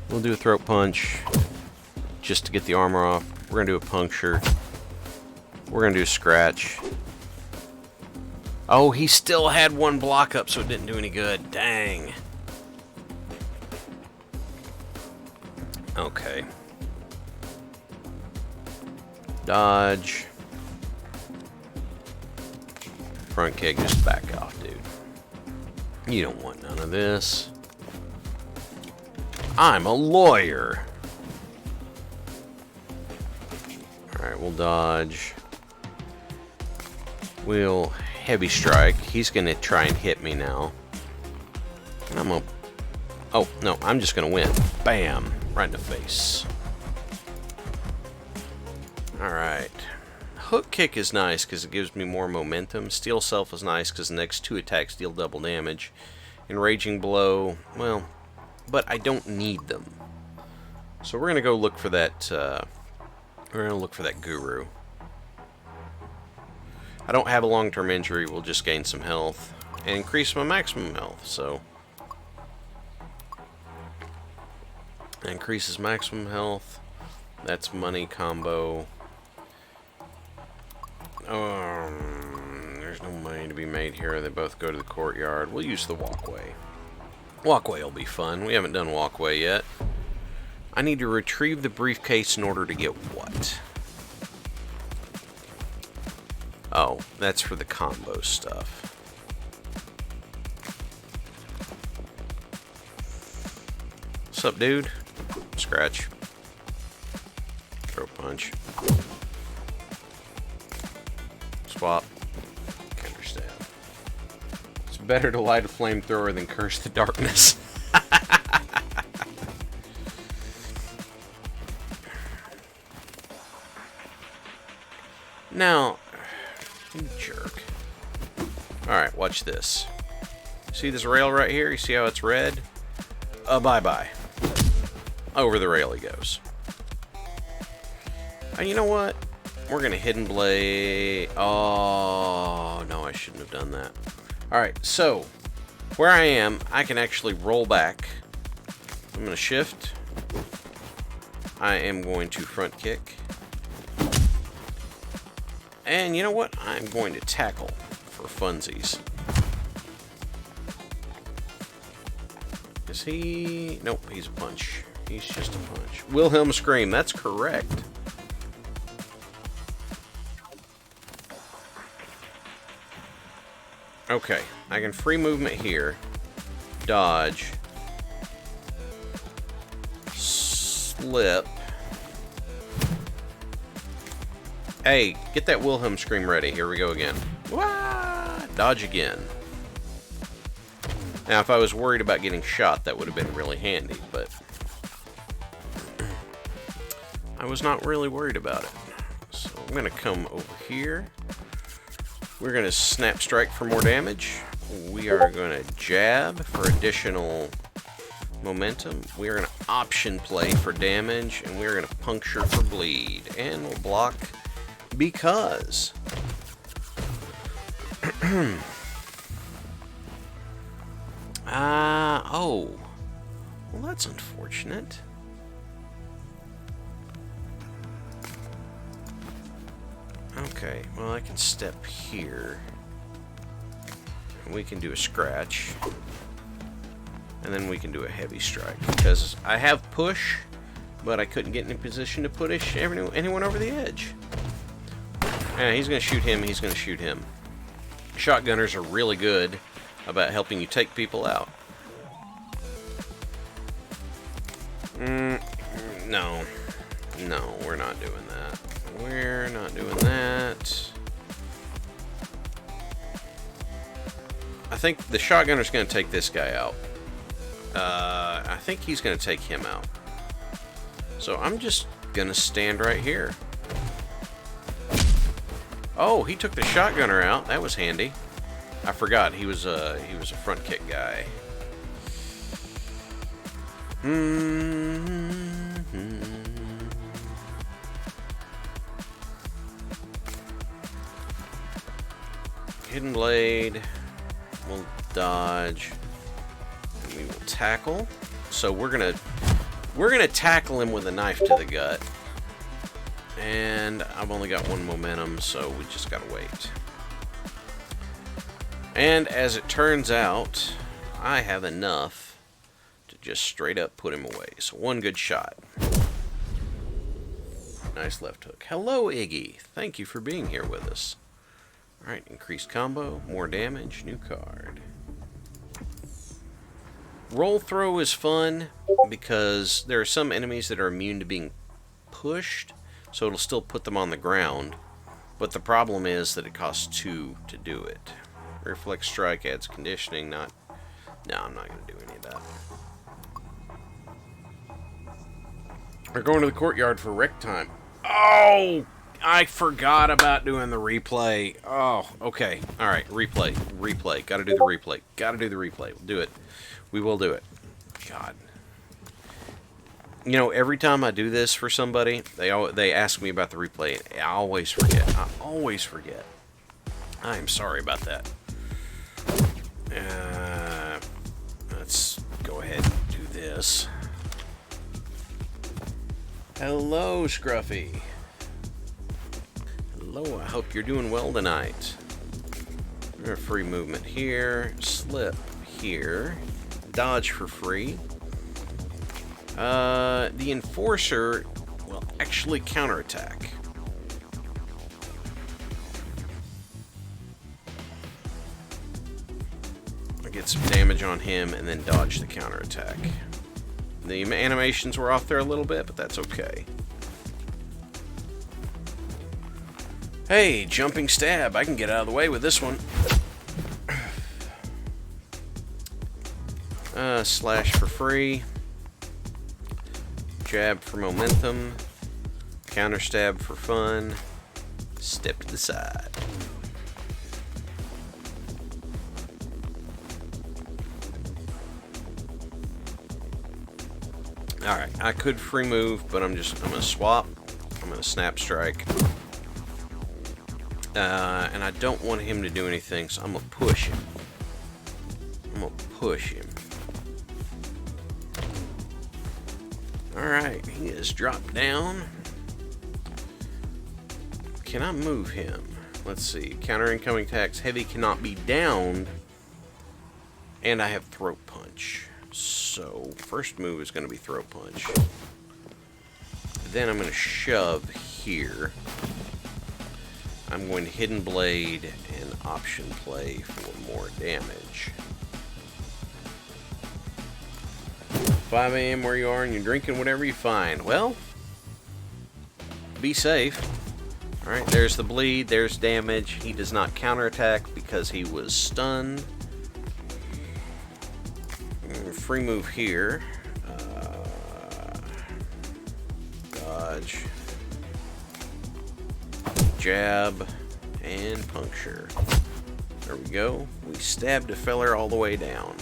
We'll do a throat punch just to get the armor off. We're going to do a puncture. We're going to do a scratch. Oh, he still had 1 block up, so it didn't do any good. Dang. Okay. Dodge. Front kick, just back off, dude. You don't want none of this. I'm a lawyer. Alright, we'll dodge. We'll heavy strike. He's going to try and hit me now. I'm going to... Oh, no, I'm just going to win. Bam. Right in the face. Alright. Hook kick is nice because it gives me more momentum. Steel self is nice because the next 2 attacks deal double damage. And raging blow, well, but I don't need them. So we're going to go look for that, we're going to look for that guru. I don't have a long-term injury, we'll just gain some health and increase my maximum health, so. Increases maximum health. That's money combo. There's no money to be made here. They both go to the courtyard. We'll use the walkway. Walkway will be fun. We haven't done walkway yet. I need to retrieve the briefcase in order to get what? Oh, that's for the combo stuff. What's up, dude? Scratch. Throat punch. Swap. Counter stab. It's better to light a flamethrower than curse the darkness. Now, you jerk. Alright, watch this. See this rail right here? You see how it's red? Bye-bye. Over the rail he goes. And you know what? We're going to hidden blade. Oh, no, I shouldn't have done that. Alright, so, where I am, I can actually roll back. I'm going to shift. I am going to front kick. And you know what? I'm going to tackle for funsies. Is he... Nope, he's a punch. He's just a punch. Wilhelm Scream, that's correct. Okay, I can free movement here. Dodge. Slip. Hey, get that Wilhelm Scream ready. Here we go again. Wah! Dodge again. Now, if I was worried about getting shot, that would have been really handy, but I was not really worried about it. So I'm going to come over here. We're going to snap strike for more damage. We are going to jab for additional momentum. We are going to option play for damage, and we are going to puncture for bleed. And we'll block because oh. Well, that's unfortunate. Okay, well I can step here. And we can do a scratch. And then we can do a heavy strike. Because I have push, but I couldn't get in a position to push anyone over the edge. Yeah, he's going to shoot him, he's going to shoot him. Shotgunners are really good about helping you take people out. No. No, we're not doing that. We're not doing that. I think the shotgunner's going to take this guy out. I think he's going to take him out. So I'm just going to stand right here. Oh, he took the shotgunner out. That was handy. I forgot he was a front kick guy. Hidden blade. We'll dodge. And we will tackle. So we're gonna tackle him with a knife to the gut. And I've only got one momentum, so we just gotta wait. And as it turns out, I have enough to just straight up put him away. So one good shot. Nice left hook. Hello, Iggy. Thank you for being here with us. Alright, increased combo, more damage, new card. Roll throw is fun because there are some enemies that are immune to being pushed, so it'll still put them on the ground. But the problem is that it costs 2 to do it. Reflex strike adds conditioning, not... No, I'm not going to do any of that. We're going to the courtyard for rec time. Oh! I forgot about doing the replay. Oh, okay. Alright, replay. Replay. Gotta do the replay. Gotta do the replay. We'll do it. We will do it. God. You know, every time I do this for somebody, they ask me about the replay. I always forget. I always forget. I am sorry about that. Let's go ahead and do this. Hello, Scruffy. Hello, I hope you're doing well tonight. Free movement here, slip here, dodge for free. The Enforcer will actually counterattack. I get some damage on him and then dodge the counterattack. The animations were off there a little bit, but that's okay. Hey, jumping stab. I can get out of the way with this one. Slash for free. Jab for momentum. Counter stab for fun. Step to the side. Alright, I could free move, but I'm gonna swap. I'm gonna snap strike. And I don't want him to do anything, so I'm gonna push him. I'm gonna push him. Alright, he is dropped down. Can I move him? Let's see. Counter incoming attacks. Heavy cannot be downed. And I have throat punch. So, first move is going to be throat punch. Then I'm going to shove here. I'm going to hidden blade and option play for more damage. 5 a.m. where you are and you're drinking whatever you find. Well, be safe. Alright, there's the bleed, there's damage. He does not counterattack because he was stunned. Free move here. Dodge. Jab. And puncture. There we go. We stabbed a feller all the way down.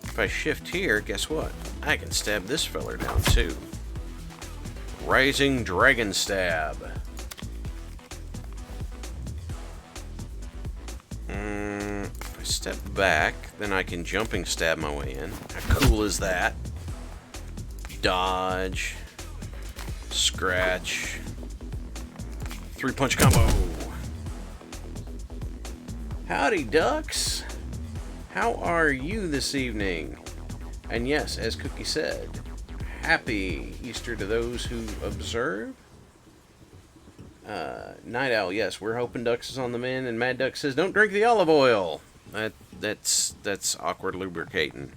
If I shift here, guess what? I can stab this feller down too. Rising Dragon Stab. If I step back, then I can jumping stab my way in. How cool is that? Dodge. Scratch. 3-punch combo. Howdy, ducks. How are you this evening? And yes, as Cookie said, happy Easter to those who observe. Night Owl, yes, we're hoping Ducks is on the mend, and Mad Duck says, don't drink the olive oil. That's awkward lubricating.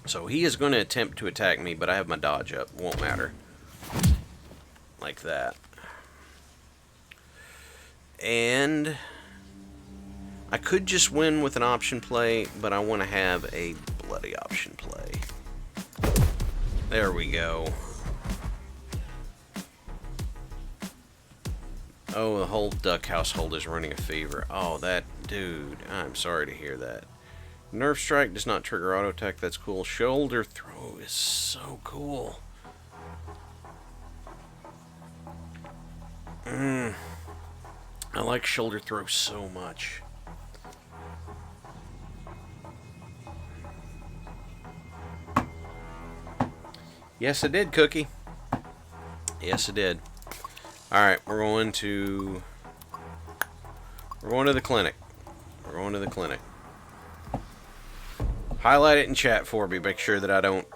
So he is going to attempt to attack me, but I have my dodge up. Won't matter. Like that. And I could just win with an option play, but I want to have a bloody option play. There we go. Oh, the whole duck household is running a fever. Oh, that dude. I'm sorry to hear that. Nerve strike does not trigger auto attack. That's cool. Shoulder throw is so cool. I like shoulder throw so much. Yes, I did, Cookie. Yes, I did. Alright, we're going to the clinic. We're going to the clinic. Highlight it in chat for me. Make sure that I don't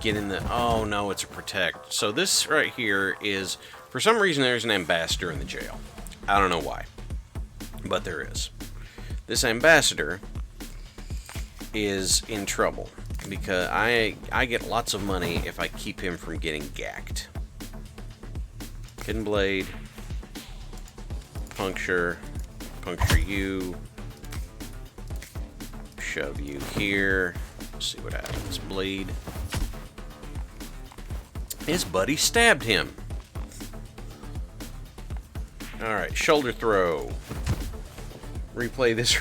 get in the... Oh, no, it's a protect. So this right here is... For some reason, there's an ambassador in the jail. I don't know why. But there is. This ambassador is in trouble. Because I get lots of money if I keep him from getting gacked. Hidden blade, puncture you, shove you here. Let's see what happens. Bleed. His buddy stabbed him. Alright, shoulder throw. Replay this.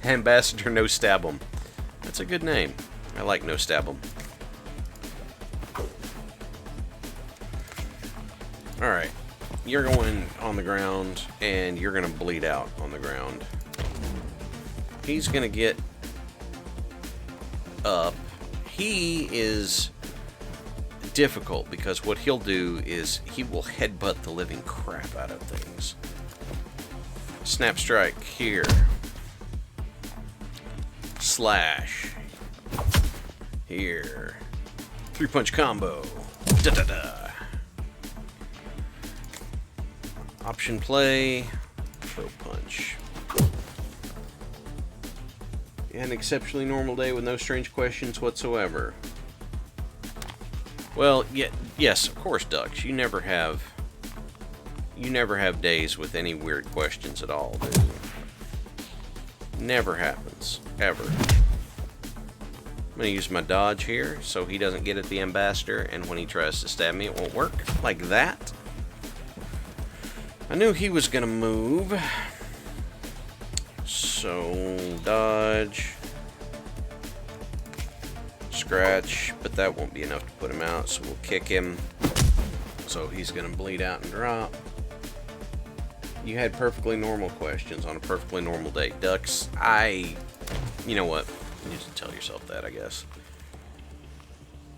Ambassador No Stab 'em. That's a good name. I like No Stab 'em. Alright, you're going on the ground, and you're going to bleed out on the ground. He's going to get up. He is difficult, because what he'll do is he will headbutt the living crap out of things. Snap strike here. Slash. Here. 3-punch combo. Da-da-da. Option play, throw punch. An exceptionally normal day with no strange questions whatsoever. Well, yes, of course, Ducks. You never have days with any weird questions at all, do you? Never happens, ever. I'm gonna use my dodge here so he doesn't get at the ambassador, and when he tries to stab me, it won't work. Like that. I knew he was gonna move. So, dodge. Scratch, but that won't be enough to put him out, so we'll kick him. So he's gonna bleed out and drop. You had perfectly normal questions on a perfectly normal day. Ducks, you know what? You need to tell yourself that, I guess.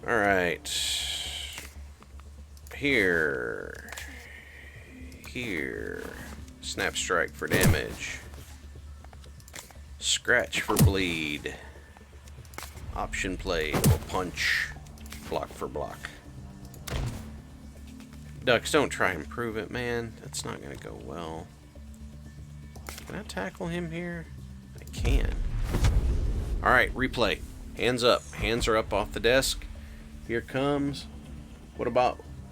Alright. Here. Snap strike for damage. Scratch for bleed. Option play or punch. Block for block. Ducks, don't try and prove it, man. That's not gonna go well. Can I tackle him here? I can. Alright, replay. Hands up. Hands are up off the desk. Here comes.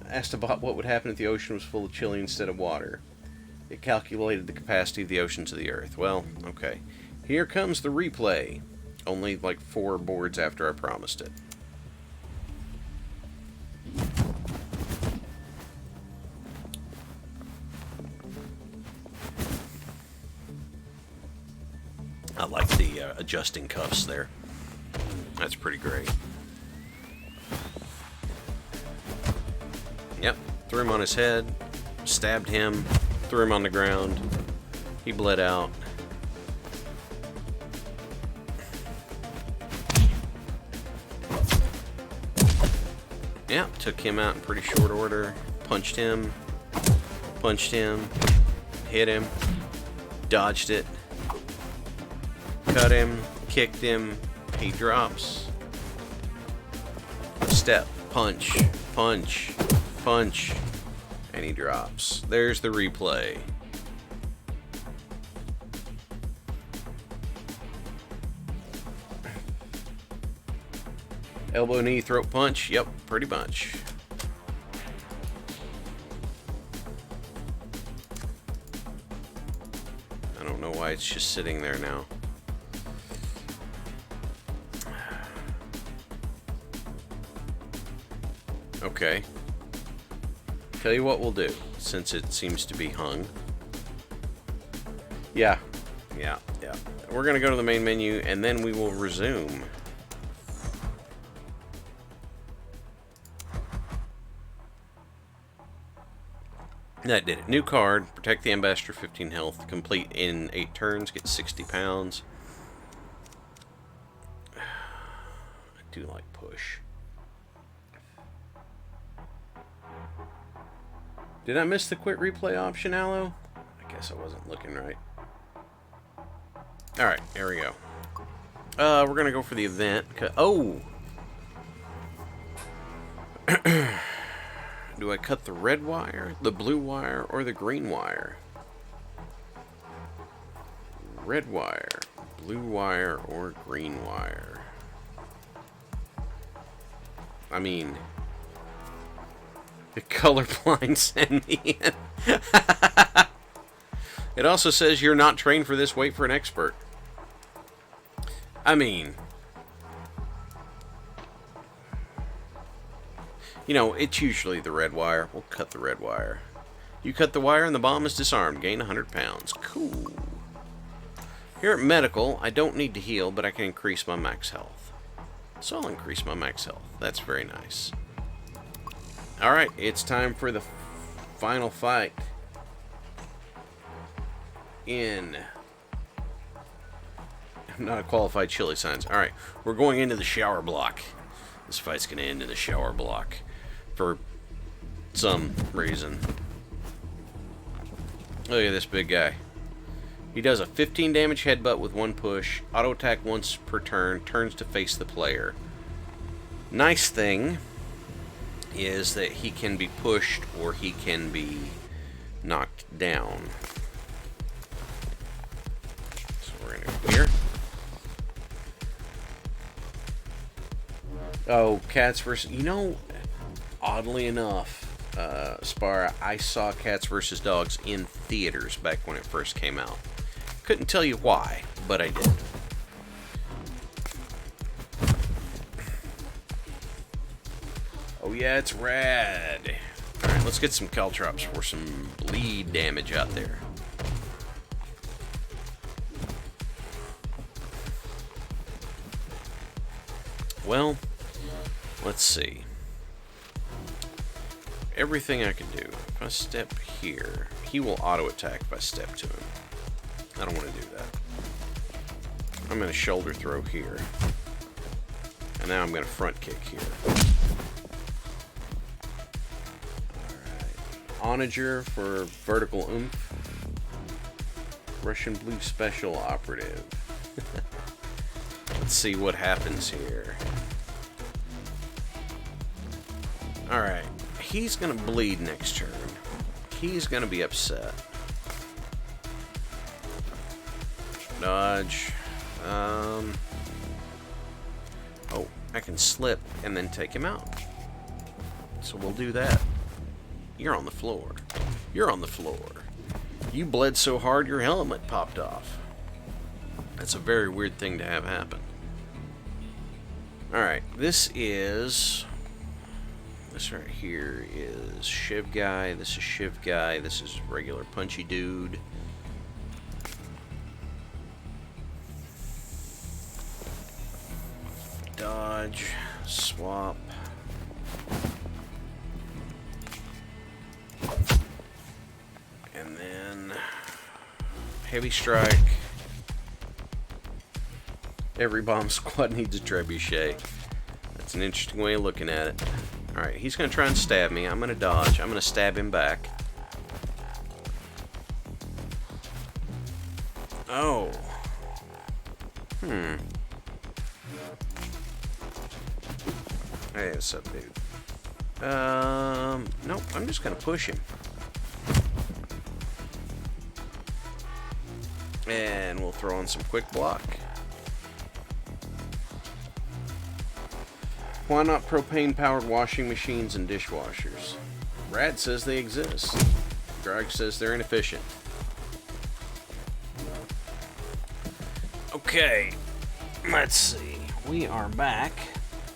Asked about what would happen if the ocean was full of chili instead of water. It calculated the capacity of the ocean to the earth. Well, okay. Here comes the replay. Only like 4 boards after I promised it. I like the adjusting cuffs there. That's pretty great. Yep, threw him on his head, stabbed him, threw him on the ground. He bled out. Yep, took him out in pretty short order. Punched him. Punched him. Hit him. Dodged it. Cut him. Kicked him. He drops. Step. Punch. Punch. Punch. And he drops. There's the replay. Elbow, knee, throat punch. Yep, pretty much. I don't know why it's just sitting there now. Okay. Tell you what we'll do, since it seems to be hung. Yeah. We're gonna go to the main menu, and then we will resume. That did it. New card. Protect the Ambassador, 15 health. Complete in 8 turns. Get 60 pounds. I do like push. Did I miss the quit replay option, Aloe? I guess I wasn't looking right. Alright, here we go. We're going to go for the event. Oh! Do I cut the red wire, the blue wire, or the green wire? Red wire, blue wire, or green wire? I mean, the colorblind send me in. It also says you're not trained for this, wait for an expert. I mean, you know, it's usually the red wire. We'll cut the red wire. You cut the wire and the bomb is disarmed. Gain 100 pounds. Cool. Here at Medical, I don't need to heal, but I can increase my max health. So I'll increase my max health. That's very nice. Alright, it's time for the final fight. I'm not a qualified chili signs. Alright, we're going into the shower block. This fight's going to end in the shower block. For some reason. Look at this big guy. He does a 15 damage headbutt with 1 push. Auto attack once per turn. Turns to face the player. Nice thing is that he can be pushed or he can be knocked down. So we're going to go here. Oh, Cats vs. You know, oddly enough, Spar, I saw Cats vs. Dogs in theaters back when it first came out. Couldn't tell you why, but I did. Oh yeah, it's rad. Alright, let's get some caltrops for some bleed damage out there. Well, let's see. Everything I can do. If I step here, he will auto attack if I step to him. I don't want to do that. I'm going to shoulder throw here. And now I'm going to front kick here. Alright. Onager for vertical oomph. Russian blue special operative. Let's see what happens here. Alright. He's going to bleed next turn. He's going to be upset. Dodge. Oh, I can slip and then take him out. So we'll do that. You're on the floor. You're on the floor. You bled so hard your helmet popped off. That's a very weird thing to have happen. Alright, this right here is Shiv Guy. This is Shiv Guy. This is regular punchy dude. Dodge, swap. And then heavy strike. Every bomb squad needs a trebuchet. That's an interesting way of looking at it. Alright, he's going to try and stab me. I'm going to dodge. I'm going to stab him back. Oh. Hey, what's up, dude? Nope, I'm just gonna push him. And we'll throw in some quick block. Why not propane-powered washing machines and dishwashers? Brad says they exist. Greg says they're inefficient. Okay, let's see. We are back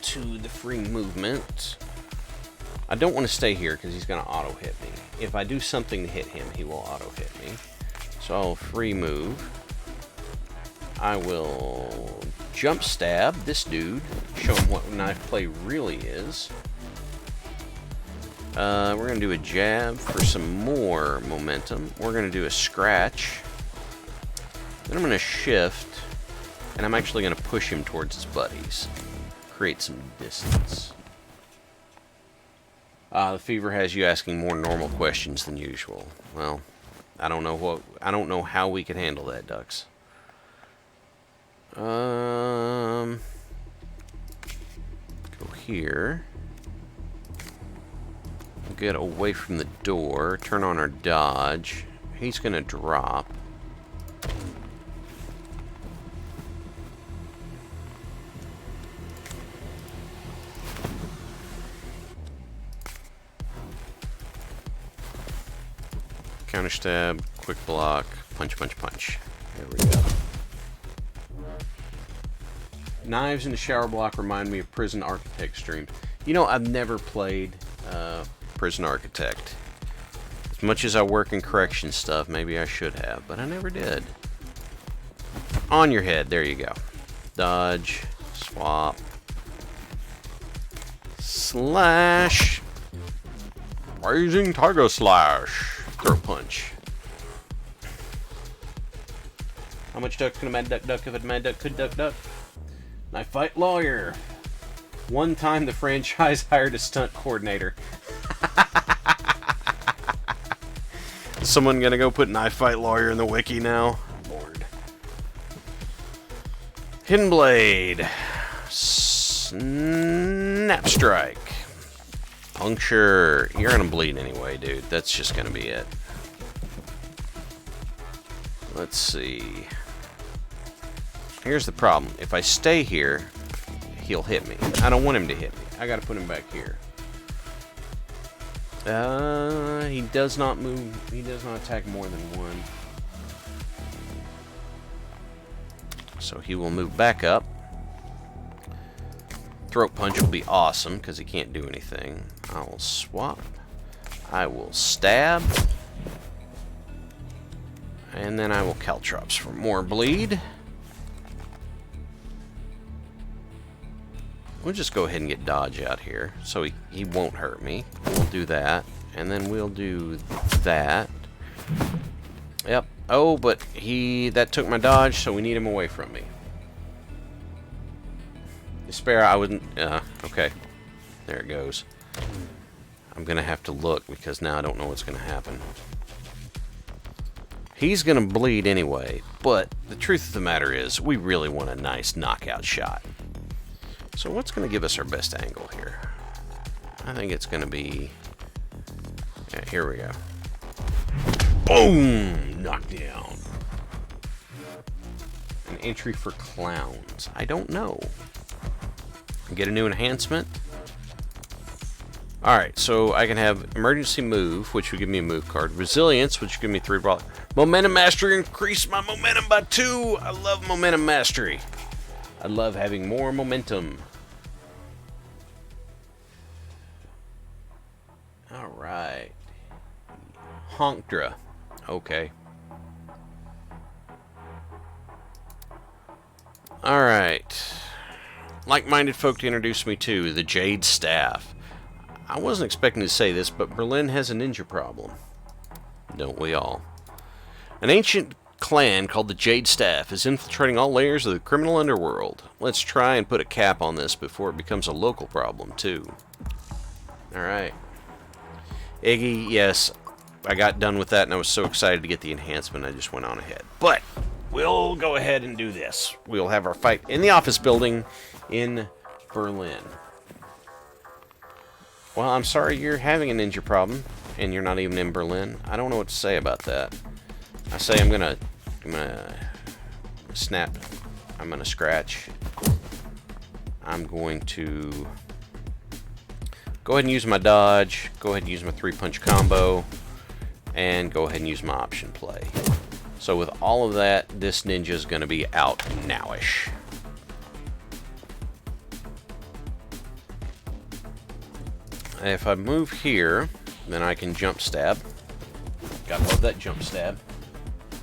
to the free movement. I don't want to stay here because he's going to auto-hit me. If I do something to hit him, he will auto-hit me. So I'll free move. I will jump stab this dude. Show him what knife play really is. We're going to do a jab for some more momentum. We're going to do a scratch. Then I'm going to shift. And I'm actually going to push him towards his buddies. Create some distance. The fever has you asking more normal questions than usual. Well, I don't know how we could handle that, Ducks. Go here. Get away from the door. Turn on our dodge. He's gonna drop. Counter stab, quick block, punch, punch, punch. There we go. Knives in the shower block remind me of Prison Architect streams. You know, I've never played Prison Architect. As much as I work in correction stuff, maybe I should have, but I never did. On your head, there you go. Dodge, swap, slash, Rising Tiger Slash. Throat punch. How much duck can a mad duck duck if a mad duck could duck duck? Knife fight lawyer. One time the franchise hired a stunt coordinator. Someone gonna go put knife fight lawyer in the wiki now? Lord. Hidden blade. Snap strike. Puncture. You're gonna bleed anyway, dude. That's just gonna be it. Let's see. Here's the problem. If I stay here, he'll hit me. I don't want him to hit me. I gotta put him back here. He does not move. He does not attack more than one. So he will move back up. Throat punch will be awesome because he can't do anything. I will swap. I will stab. And then I will caltrops for more bleed. We'll just go ahead and get dodge out here so he won't hurt me. We'll do that. And then we'll do that. Yep. Oh, but that took my dodge, so we need him away from me. Spare, I wouldn't... okay. There it goes. I'm going to have to look because now I don't know what's going to happen. He's going to bleed anyway, but the truth of the matter is we really want a nice knockout shot. So what's going to give us our best angle here? I think it's going to be... yeah, here we go. Boom! Knockdown. An entry for clowns. I don't know. Get a new enhancement. Alright, so I can have emergency move, which would give me a move card. Resilience, which would give me 3 block. Momentum mastery, increase my momentum by 2. I love momentum mastery. I love having more momentum. Alright. Honkdra. Okay. Alright. Like-minded folk to introduce me to the Jade Staff. I wasn't expecting to say this, but Berlin has a ninja problem. Don't we all? An ancient clan called the Jade Staff is infiltrating all layers of the criminal underworld. Let's try and put a cap on this before it becomes a local problem, too. Alright. Iggy, yes, I got done with that and I was so excited to get the enhancement I just went on ahead. But we'll go ahead and do this. We'll have our fight in the office building in Berlin. Well, I'm sorry you're having a ninja problem, and you're not even in Berlin. I don't know what to say about that. I say I'm gonna snap. I'm gonna scratch. I'm going to go ahead and use my dodge. Go ahead and use my 3-punch combo, and go ahead and use my option play. So with all of that, this ninja is going to be out nowish. If I move here, then I can jump stab. Gotta love that jump stab.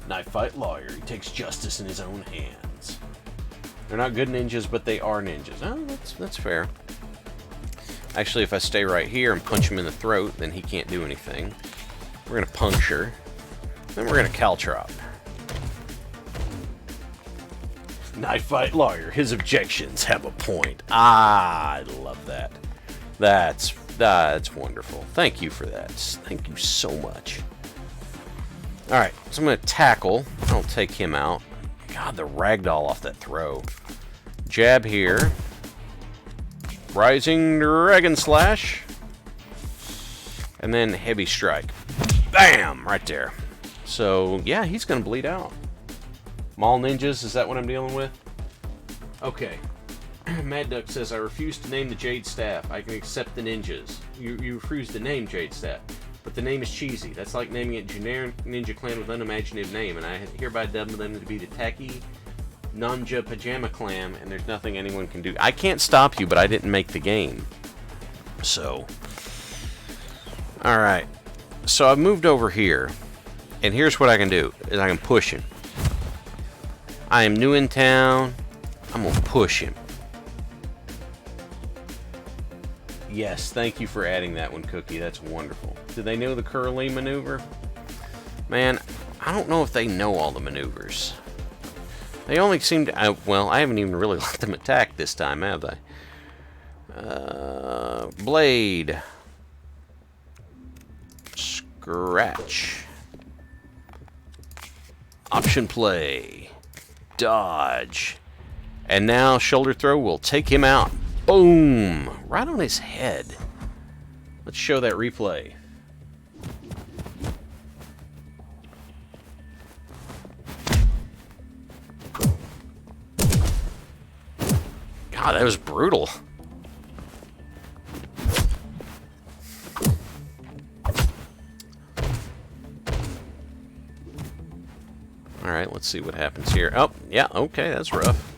Knife fight lawyer. He takes justice in his own hands. They're not good ninjas, but they are ninjas. Oh, that's fair. Actually, if I stay right here and punch him in the throat, then he can't do anything. We're going to puncture. Then we're going to caltrop. Knife fight lawyer. His objections have a point. Ah, I love that. That's wonderful. Thank you for that. Thank you so much. Alright, so I'm going to tackle. I'll take him out. God, the ragdoll off that throw. Jab here. Rising Dragon Slash. And then heavy strike. Bam! Right there. So, yeah, he's going to bleed out. Mall ninjas, is that what I'm dealing with? Okay. Mad Duck says, I refuse to name the Jade Staff. I can accept the ninjas. You refuse to name Jade Staff. But the name is cheesy. That's like naming it generic ninja clan with unimaginative name. And I hereby dub them to be the Tacky Nanja Pajama Clan. And there's nothing anyone can do. I can't stop you, but I didn't make the game. So. Alright. So I've moved over here. And here's what I can do. Is I can push him. I am new in town. I'm going to push him. Yes, thank you for adding that one, Cookie. That's wonderful. Do they know the curly maneuver? Man, I don't know if they know all the maneuvers. They only seem to... well, I haven't even really let them attack this time, have they? Blade. Scratch. Option play. Dodge. And now shoulder throw will take him out. Boom! Right on his head. Let's show that replay. God, that was brutal. Alright, let's see what happens here. Oh, yeah, okay, that's rough.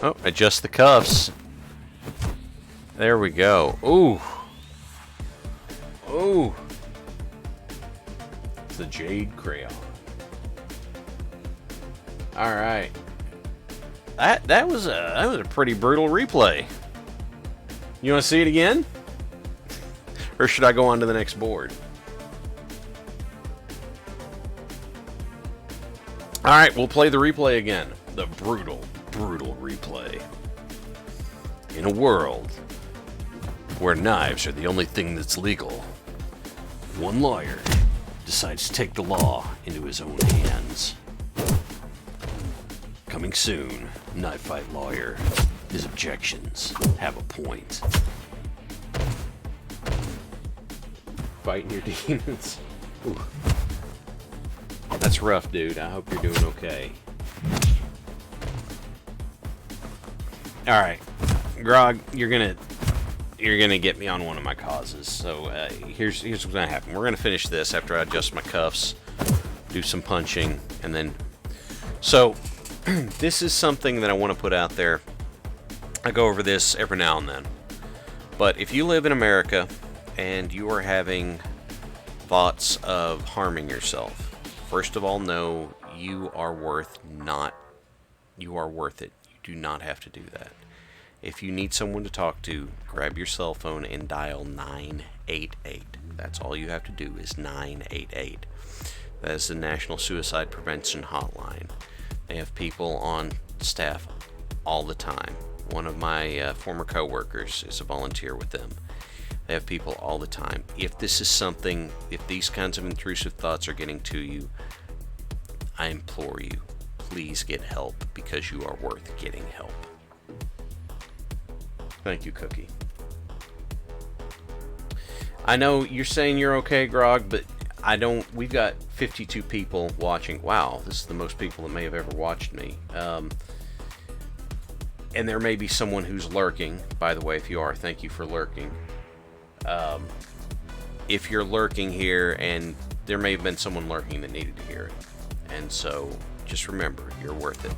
Oh, adjust the cuffs. There we go. Ooh. Ooh. It's the Jade Crayon. All right. That was a pretty brutal replay. You want to see it again? Or should I go on to the next board? All right, we'll play the replay again. The brutal replay. In a world where knives are the only thing that's legal, one lawyer decides to take the law into his own hands. Coming soon, Knife Fight Lawyer. His objections have a point. Fighting your demons. Ooh. That's rough, dude. I hope you're doing okay. All right, Grog, you're gonna get me on one of my causes. So here's what's gonna happen. We're gonna finish this after I adjust my cuffs, do some punching, and then. So this is something that I want to put out there. I go over this every now and then. But if you live in America and you are having thoughts of harming yourself, first of all, know you are worth it. You do not have to do that. If you need someone to talk to, grab your cell phone and dial 988. That's all you have to do is 988. That is the National Suicide Prevention Hotline. They have people on staff all the time. One of my former coworkers is a volunteer with them. They have people all the time. If this is something, if these kinds of intrusive thoughts are getting to you, I implore you, please get help, because you are worth getting help. Thank you, Cookie. I know you're saying you're okay, Grog, but I don't. We've got 52 people watching. Wow, this is the most people that may have ever watched me. And there may be someone who's lurking. By the way, if you are, thank you for lurking. If you're lurking here, and there may have been someone lurking that needed to hear it. And so, just remember, you're worth it.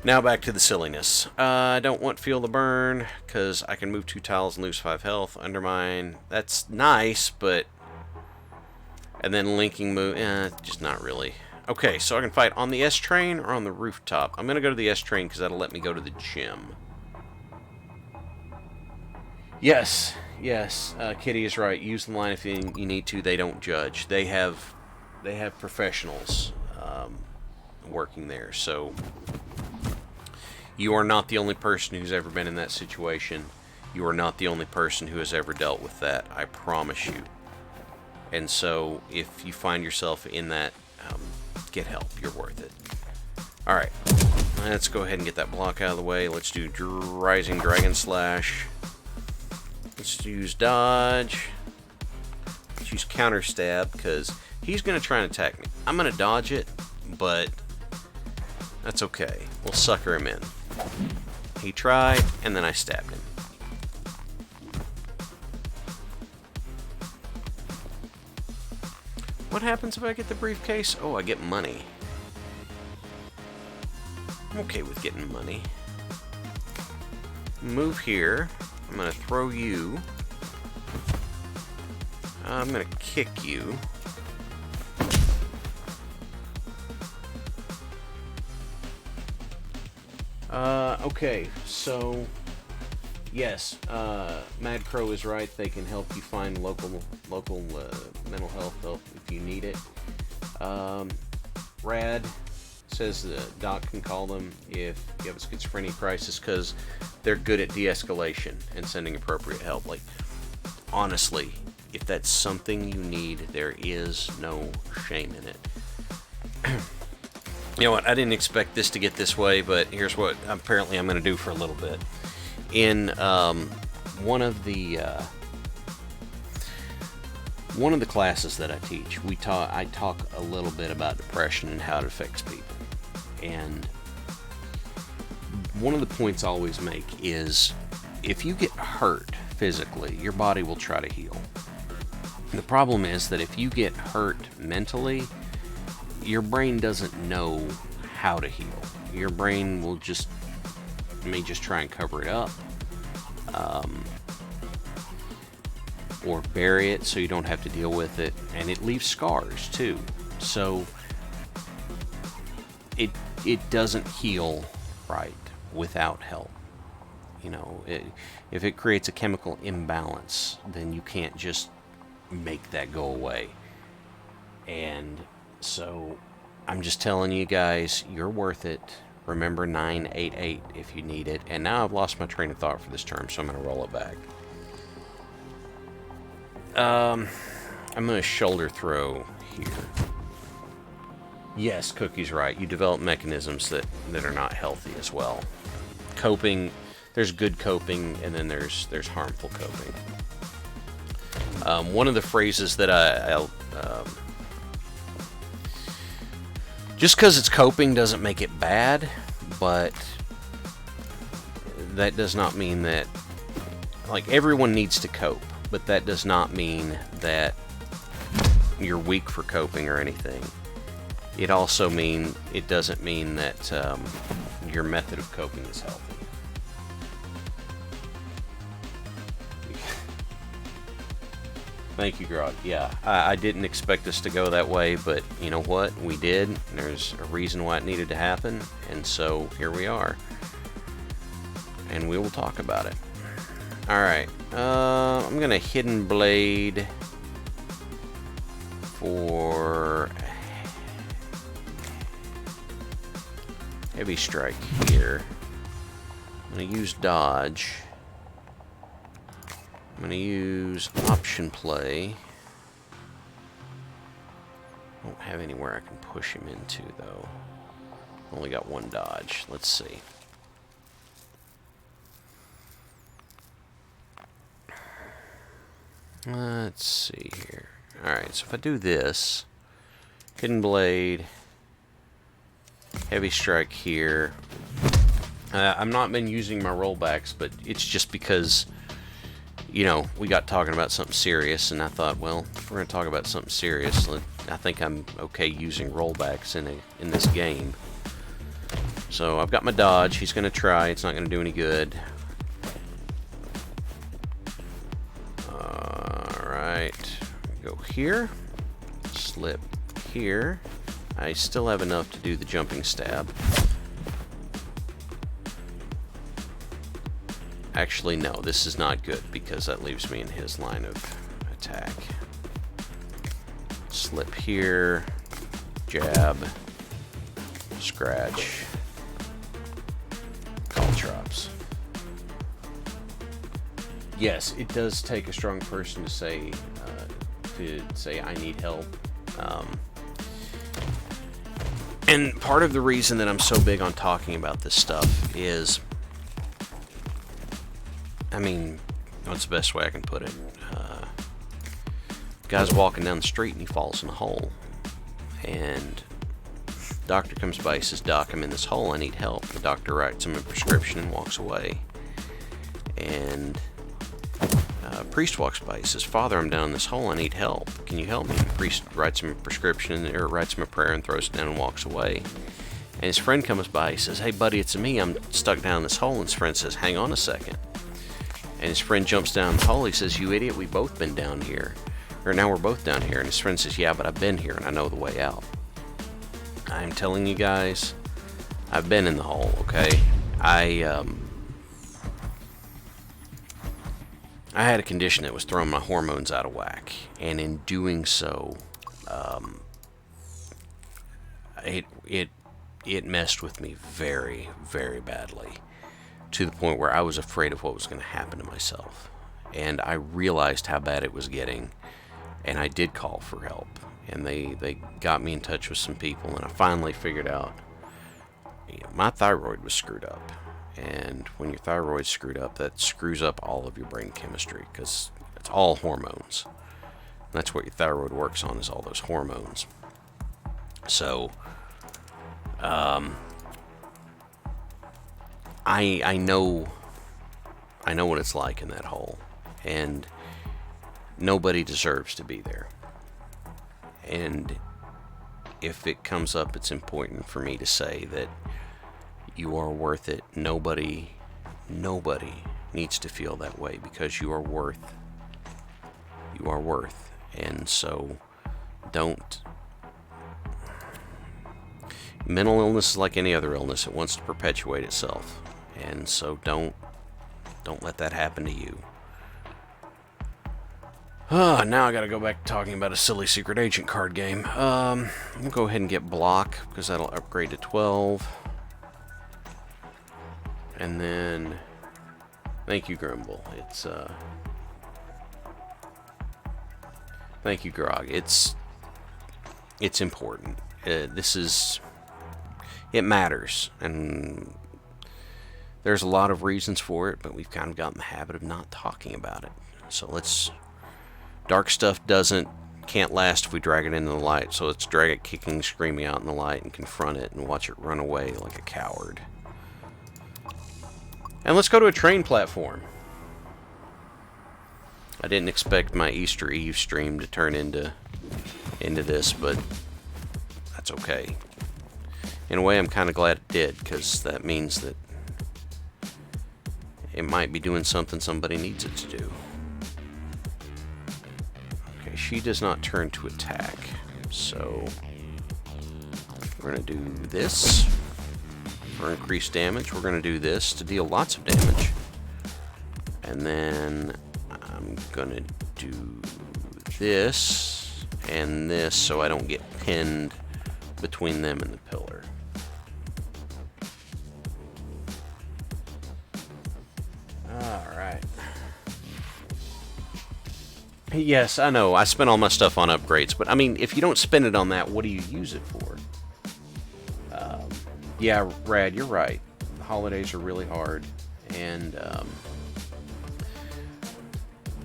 Now back to the silliness. I don't want Feel the Burn, because I can move 2 tiles and lose 5 health. Undermine, that's nice, but... And then linking move, just not really. Okay, so I can fight on the S train or on the rooftop. I'm going to go to the S train, because that'll let me go to the gym. Yes, Kitty is right. Use the line if you need to. They don't judge. They have professionals working there, so you are not the only person who's ever been in that situation. You are not the only person who has ever dealt with that. I promise you. And so, if you find yourself in that, get help. You're worth it. All right, let's go ahead and get that block out of the way. Let's do Rising Dragon Slash. Let's use dodge. Let's use counter stab, because he's going to try and attack me. I'm going to dodge it, but that's okay. We'll sucker him in. He tried, and then I stabbed him. What happens if I get the briefcase? Oh, I get money. I'm okay with getting money. Move here. I'm going to throw you. I'm going to kick you. Okay, so yes, Mad Crow is right. They can help you find local mental health help if you need it. Rad says the doc can call them if you have a schizophrenia crisis, because they're good at de-escalation and sending appropriate help. Like, honestly, if that's something you need, there is no shame in it. You know what, I didn't expect this to get this way, but here's what apparently I'm going to do for a little bit. In one of the classes that I teach, I talk a little bit about depression and how it affects people. And one of the points I always make is, if you get hurt physically, your body will try to heal. The problem is that if you get hurt mentally, your brain doesn't know how to heal. Your brain will may just try and cover it up, or bury it so you don't have to deal with it, and it leaves scars too. So it doesn't heal right without help. You know, if it creates a chemical imbalance, then you can't just make that go away. And so I'm just telling you guys, you're worth it. Remember 988 if you need it. And now I've lost my train of thought for this term, so I'm going to roll it back. I'm going to shoulder throw here. Yes, Cookie's right. You develop mechanisms that are not healthy as well. Coping, there's good coping, and then there's harmful coping. One of the phrases that I'll just because it's coping doesn't make it bad, but that does not mean that, like, everyone needs to cope, but that does not mean that you're weak for coping or anything. It doesn't mean that your method of coping is healthy. Thank you, Grog. Yeah, I didn't expect us to go that way, but you know what? We did. There's a reason why it needed to happen, and so here we are. And we will talk about it. Alright, I'm going to Hidden Blade for heavy strike here. I'm going to use dodge. I'm going to use option play. I don't have anywhere I can push him into, though. Only got one dodge. Let's see. Let's see here. Alright, so if I do this, Hidden Blade, Heavy Strike here. I've not been using my rollbacks, but it's just because, you know, we got talking about something serious, and I thought, well, if we're going to talk about something serious, I think I'm okay using rollbacks in this game. So I've got my dodge. He's going to try. It's not going to do any good. Alright. Go here. Slip here. I still have enough to do the jumping stab. Actually, no, this is not good because that leaves me in his line of attack. Slip here. Jab. Scratch. Caltrops. Yes, it does take a strong person to say I need help. And part of the reason that I'm so big on talking about this stuff is, I mean, what's the best way I can put it? The guy's walking down the street and he falls in a hole. And the doctor comes by, he says, "Doc, I'm in this hole, I need help." The doctor writes him a prescription and walks away. And priest walks by, he says, "Father, I'm down in this hole, I need help. Can you help me?" And the priest writes him a prescription, or writes him a prayer and throws it down and walks away. And his friend comes by, he says, "Hey buddy, it's me, I'm stuck down in this hole." And his friend says, "Hang on a second." And his friend jumps down the hole, he says, "You idiot, we've both been down here. Or now we're both down here." And his friend says, "Yeah, but I've been here and I know the way out." I'm telling you guys, I've been in the hole, okay? I had a condition that was throwing my hormones out of whack, and in doing so, it messed with me very, very badly, to the point where I was afraid of what was going to happen to myself. And I realized how bad it was getting, and I did call for help, and they got me in touch with some people, and I finally figured out, you know, my thyroid was screwed up. And when your thyroid's screwed up, that screws up all of your brain chemistry, because it's all hormones. And that's what your thyroid works on, is all those hormones. So, I know what it's like in that hole, and nobody deserves to be there. And if it comes up, it's important for me to say that you are worth it. Nobody needs to feel that way, because you are worth. And so don't. Mental illness is like any other illness. It wants to perpetuate itself. And so don't let that happen to you. Now I gotta go back to talking about a silly secret agent card game. I'm gonna go ahead and get block, because that'll upgrade to 12. And then, thank you, Grumble. Thank you, Grog. It's important. It matters, and there's a lot of reasons for it, but we've kind of gotten the habit of not talking about it. So dark stuff can't last if we drag it into the light, so let's drag it kicking, screaming out in the light, and confront it, and watch it run away like a coward. And let's go to a train platform. I didn't expect my Easter Eve stream to turn into this, but that's okay. In a way, I'm kind of glad it did, because that means that it might be doing something somebody needs it to do. Okay, she does not turn to attack, so we're going to do this. For increased damage, we're going to do this to deal lots of damage. And then I'm going to do this and this, so I don't get pinned between them and the pillar. Yes, I know. I spent all my stuff on upgrades, but I mean, if you don't spend it on that, what do you use it for? Yeah, Rad, you're right. The holidays are really hard, and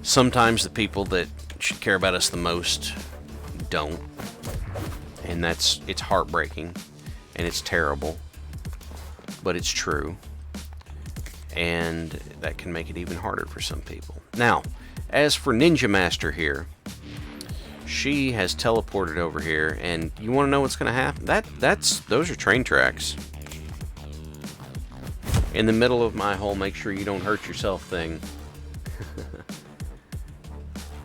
sometimes the people that should care about us the most don't, and it's heartbreaking, and it's terrible, but it's true, and that can make it even harder for some people. Now, as for Ninja Master here, she has teleported over here, and you want to know what's going to happen? Those are train tracks. In the middle of my whole make sure you don't hurt yourself thing.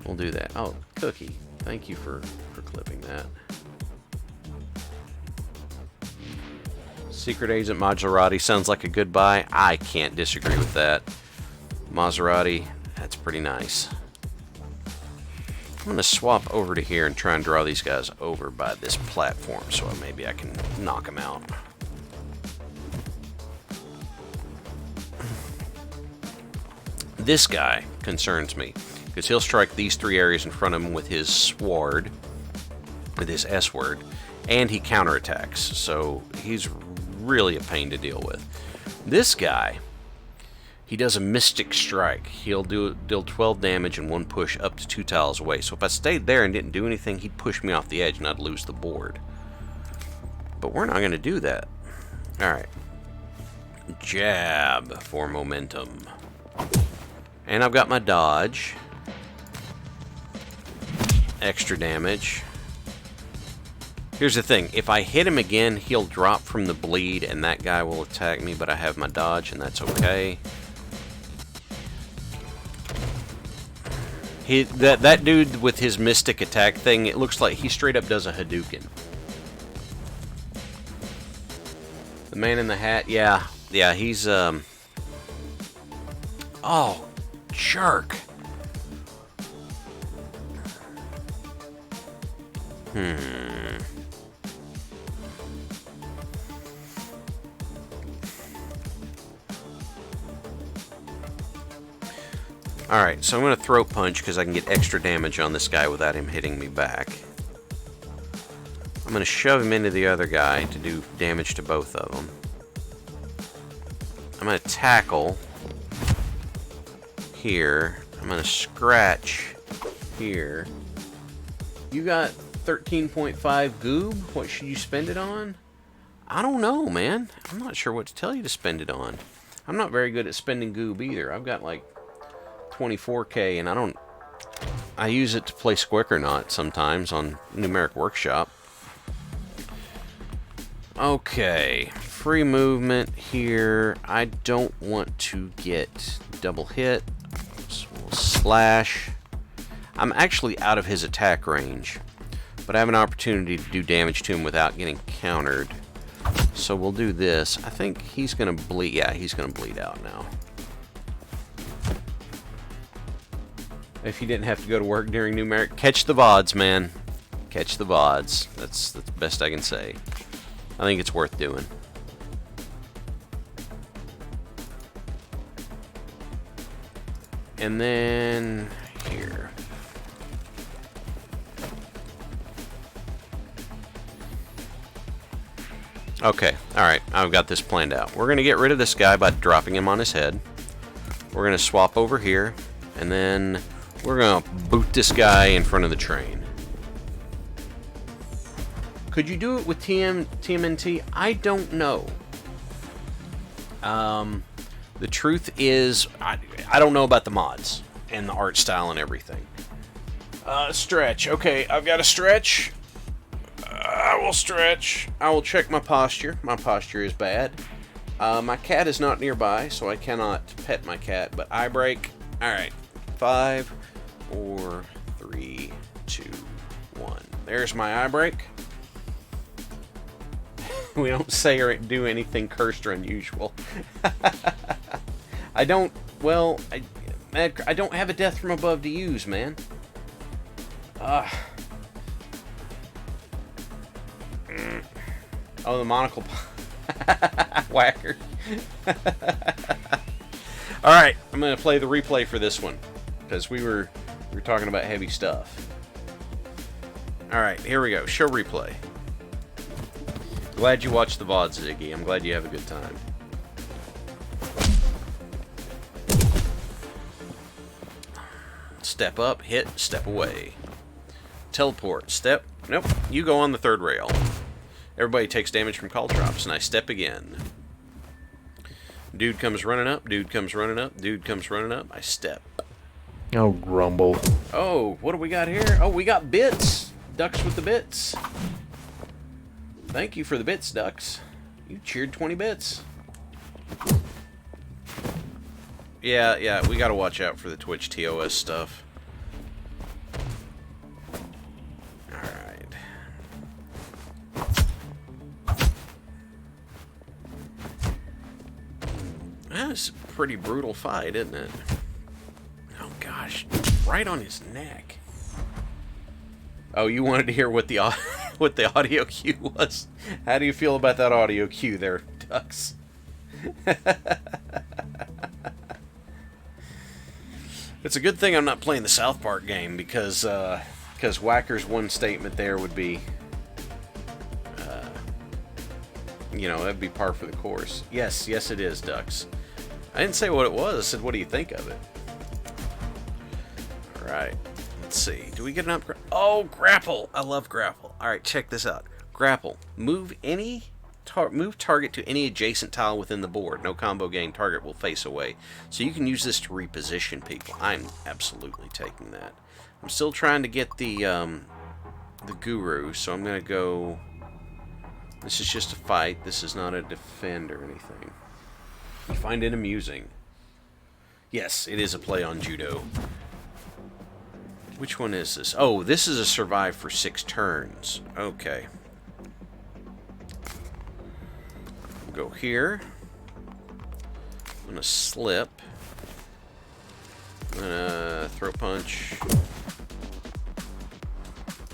We'll do that. Oh, Cookie, thank you for clipping that. Secret Agent Maserati sounds like a good buy. I can't disagree with that. Maserati, that's pretty nice. I'm going to swap over to here and try and draw these guys over by this platform so maybe I can knock them out. This guy concerns me because he'll strike these three areas in front of him with his sword, with his S word, and he counterattacks, so he's really a pain to deal with. This guy, he does a Mystic Strike. He'll deal 12 damage in one push up to 2 tiles away. So if I stayed there and didn't do anything, he'd push me off the edge and I'd lose the board. But we're not going to do that. Alright. Jab for momentum. And I've got my dodge. Extra damage. Here's the thing, if I hit him again, he'll drop from the bleed and that guy will attack me, but I have my dodge and that's okay. That dude with his mystic attack thing, it looks like he straight up does a Hadouken. The man in the hat, yeah, he's, oh, jerk. Alright, so I'm going to throat punch because I can get extra damage on this guy without him hitting me back. I'm going to shove him into the other guy to do damage to both of them. I'm going to tackle here. I'm going to scratch here. You got 13.5 goob? What should you spend it on? I don't know, man. I'm not sure what to tell you to spend it on. I'm not very good at spending goob either. I've got like 24k, and I use it to play Squickernaut sometimes on Numeric Workshop. Okay, free movement here. I don't want to get double hit, so we'll slash. I'm actually out of his attack range, but I have an opportunity to do damage to him without getting countered, so we'll do this. I think he's gonna bleed. Yeah, he's gonna bleed out now. If you didn't have to go to work during Numeric, catch the VODs, man. Catch the VODs. That's the best I can say. I think it's worth doing. And then here. Okay, alright, I've got this planned out. We're going to get rid of this guy by dropping him on his head. We're going to swap over here, and then we're going to boot this guy in front of the train. Could you do it with TMNT? I don't know. The truth is, I don't know about the mods and the art style and everything. Stretch. Okay, I've got to stretch. I will stretch. I will check my posture. My posture is bad. My cat is not nearby, so I cannot pet my cat, but eye break. Alright. 5, 4, 3, 2, 1. There's my eye break. We don't say or do anything cursed or unusual. I don't have a death from above to use, man. Oh, the monocle whacker. Alright, I'm going to play the replay for this one, because we were We're talking about heavy stuff. Alright, here we go. Show replay. Glad you watched the VOD, Ziggy. I'm glad you have a good time. Step up, hit, step away. Teleport, step. Nope, you go on the third rail. Everybody takes damage from call drops, and I step again. Dude comes running up, dude comes running up, dude comes running up, I step. Oh, grumble. Oh, what do we got here? Oh, we got bits. Ducks with the bits. Thank you for the bits, Ducks. You cheered 20 bits. Yeah, we gotta watch out for the Twitch TOS stuff. Alright. That's a pretty brutal fight, isn't it? Oh gosh, right on his neck. Oh, you wanted to hear what the what the audio cue was? How do you feel about that audio cue there, Ducks? It's a good thing I'm not playing the South Park game because Whacker's one statement there would be, you know, that'd be par for the course. Yes, it is, Ducks. I didn't say what it was. I said, what do you think of it? All right. Let's see. Do we get an upgrade? Oh, grapple! I love grapple. All right, check this out. Grapple. Move target to any adjacent tile within the board. No combo gain. Target will face away. So you can use this to reposition people. I'm absolutely taking that. I'm still trying to get the guru, so I'm gonna go. This is just a fight. This is not a defend or anything. You find it amusing. Yes, it is a play on judo. Which one is this? Oh, this is a survive for 6 turns. Okay. We'll go here. I'm gonna slip. I'm gonna throw punch.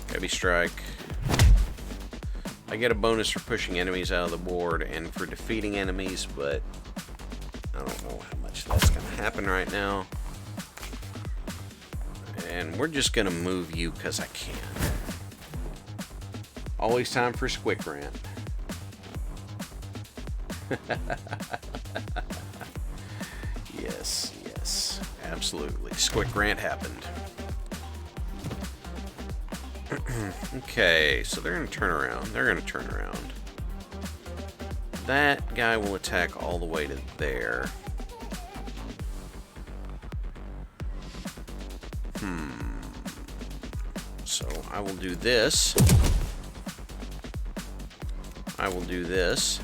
Heavy strike. I get a bonus for pushing enemies out of the board and for defeating enemies, but I don't know how much that's gonna happen right now. And we're just gonna move you because I can. Always time for Squick Rant. Yes, absolutely. Squick Rant happened. Okay, so they're gonna turn around. That guy will attack all the way to there. So I will do this. I will do this.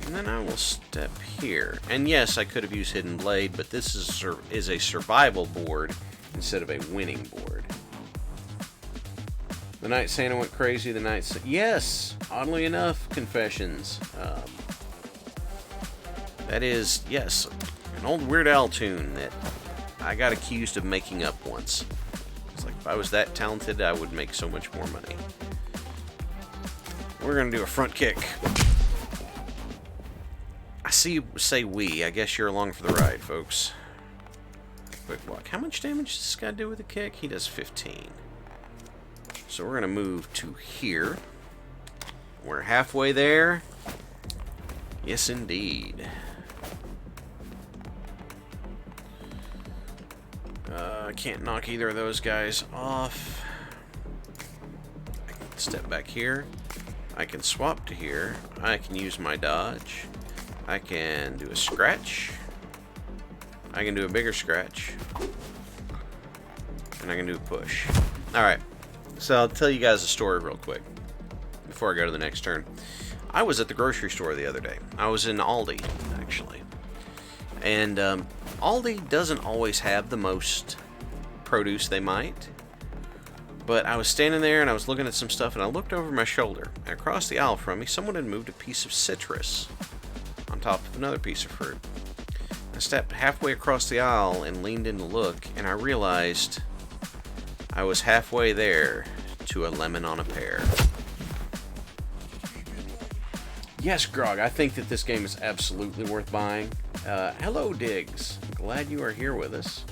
And then I will step here. And yes, I could have used Hidden Blade, but this is a survival board instead of a winning board. The Night Santa went crazy. The Night yes, oddly enough, confessions. That is, yes, an old Weird Al tune that I got accused of making up once. It's like, if I was that talented, I would make so much more money. We're gonna do a front kick. I see you say we. I guess you're along for the ride, folks. Quick block. How much damage does this guy do with a kick? He does 15. So we're gonna move to here. We're halfway there. Yes, indeed. I can't knock either of those guys off. I can step back here. I can swap to here. I can use my dodge. I can do a scratch. I can do a bigger scratch. And I can do a push. Alright. So I'll tell you guys a story real quick before I go to the next turn. I was at the grocery store the other day. I was in Aldi, actually. And Aldi doesn't always have the most produce they might. But I was standing there and I was looking at some stuff and I looked over my shoulder. And across the aisle from me, someone had moved a piece of citrus on top of another piece of fruit. I stepped halfway across the aisle and leaned in to look, and I realized I was halfway there to a lemon on a pear. Yes, Grog, I think that this game is absolutely worth buying. Hello, Diggs. glad you are here with us.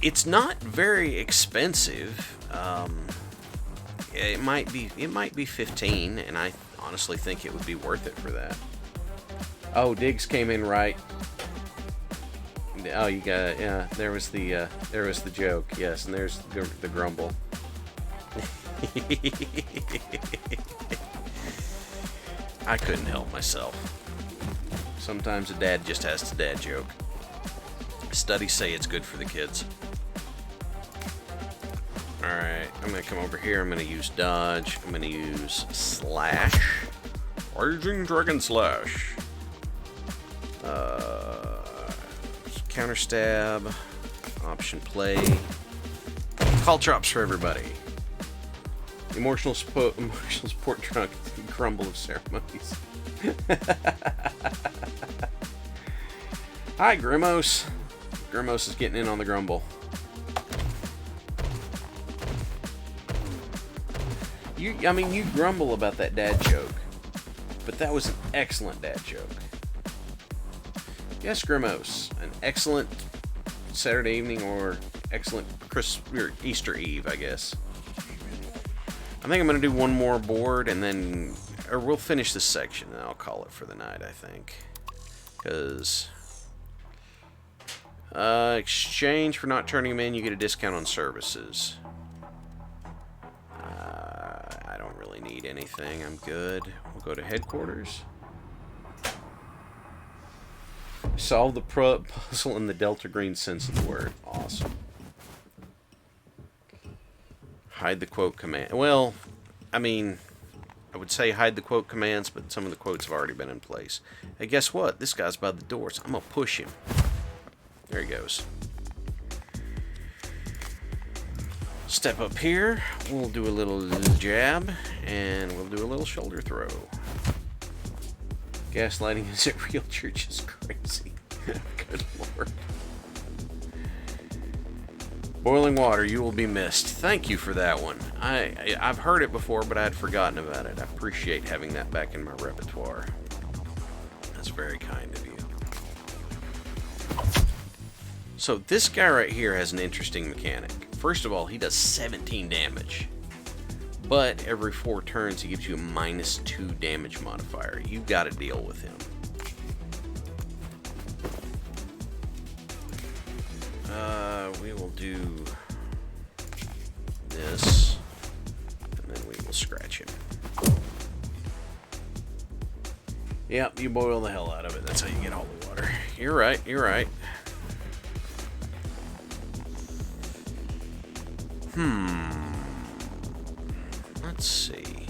It's not very expensive. It might be 15, and I honestly think it would be worth it for that. Oh, Diggs came in right. Oh, you got, yeah. There was the joke. Yes, and there's the grumble. I couldn't help myself. Sometimes a dad just has to dad joke. Studies say it's good for the kids. Alright, I'm going to come over here. I'm going to use dodge. I'm going to use slash. Raging Dragon Slash. Counter stab. Option play. Call drops for everybody. Emotional support drunk. Grumble of ceremonies. Hi, Grimos. Grimos is getting in on the grumble. You grumble about that dad joke, but that was an excellent dad joke. Yes, Grimos, an excellent Saturday evening or excellent Easter Eve, I guess. I think I'm going to do one more board, and then, or we'll finish this section, and I'll call it for the night, I think. Because, exchange for not turning them in, you get a discount on services. I don't really need anything. I'm good. We'll go to headquarters. Solve the puzzle in the Delta Green sense of the word. Awesome. Hide the quote command. Well, I mean, I would say hide the quote commands, but some of the quotes have already been in place. Hey, guess what? This guy's by the door, so I'm going to push him. There he goes. Step up here. We'll do a little jab, and we'll do a little shoulder throw. Gaslighting is at real church is crazy. Good lord. Boiling water, you will be missed. Thank you for that one. I've heard it before, but I had forgotten about it. I appreciate having that back in my repertoire. That's very kind of you. So this guy right here has an interesting mechanic. First of all, he does 17 damage. But every 4 turns, he gives you a -2 damage modifier. You've got to deal with him. We will do this, and then we will scratch him. Yep, you boil the hell out of it. That's how you get all the water. You're right, you're right. Let's see.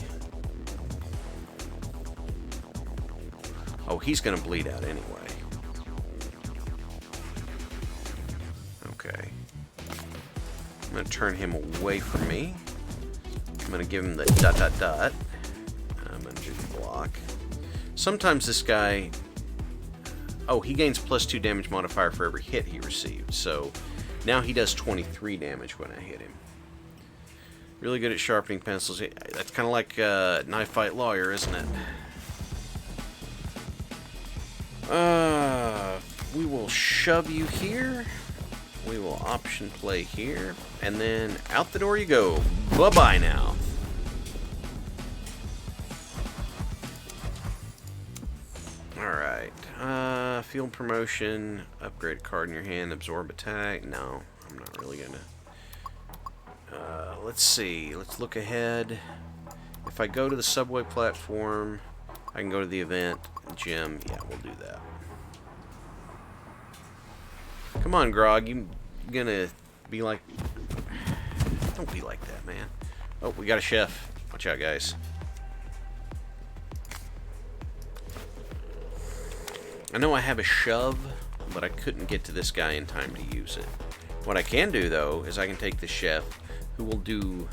Oh, he's gonna bleed out anyway. Okay. I'm gonna turn him away from me. I'm gonna give him the ... I'm gonna do the block. Sometimes this guy... Oh, he gains +2 damage modifier for every hit he received. So now he does 23 damage when I hit him. Really good at sharpening pencils. That's kind of like Knife Fight Lawyer, isn't it? We will shove you here. We will option play here. And then out the door you go. Bye-bye now. Alright. Field promotion. Upgrade card in your hand. Absorb attack. No, I'm not really going to. Let's see. Let's look ahead. If I go to the subway platform, I can go to the event. Gym. Yeah, we'll do that. Come on, Grog. You gonna be like... Don't be like that, man. Oh, we got a chef. Watch out, guys. I know I have a shove, but I couldn't get to this guy in time to use it. What I can do, though, is I can take the chef, who will do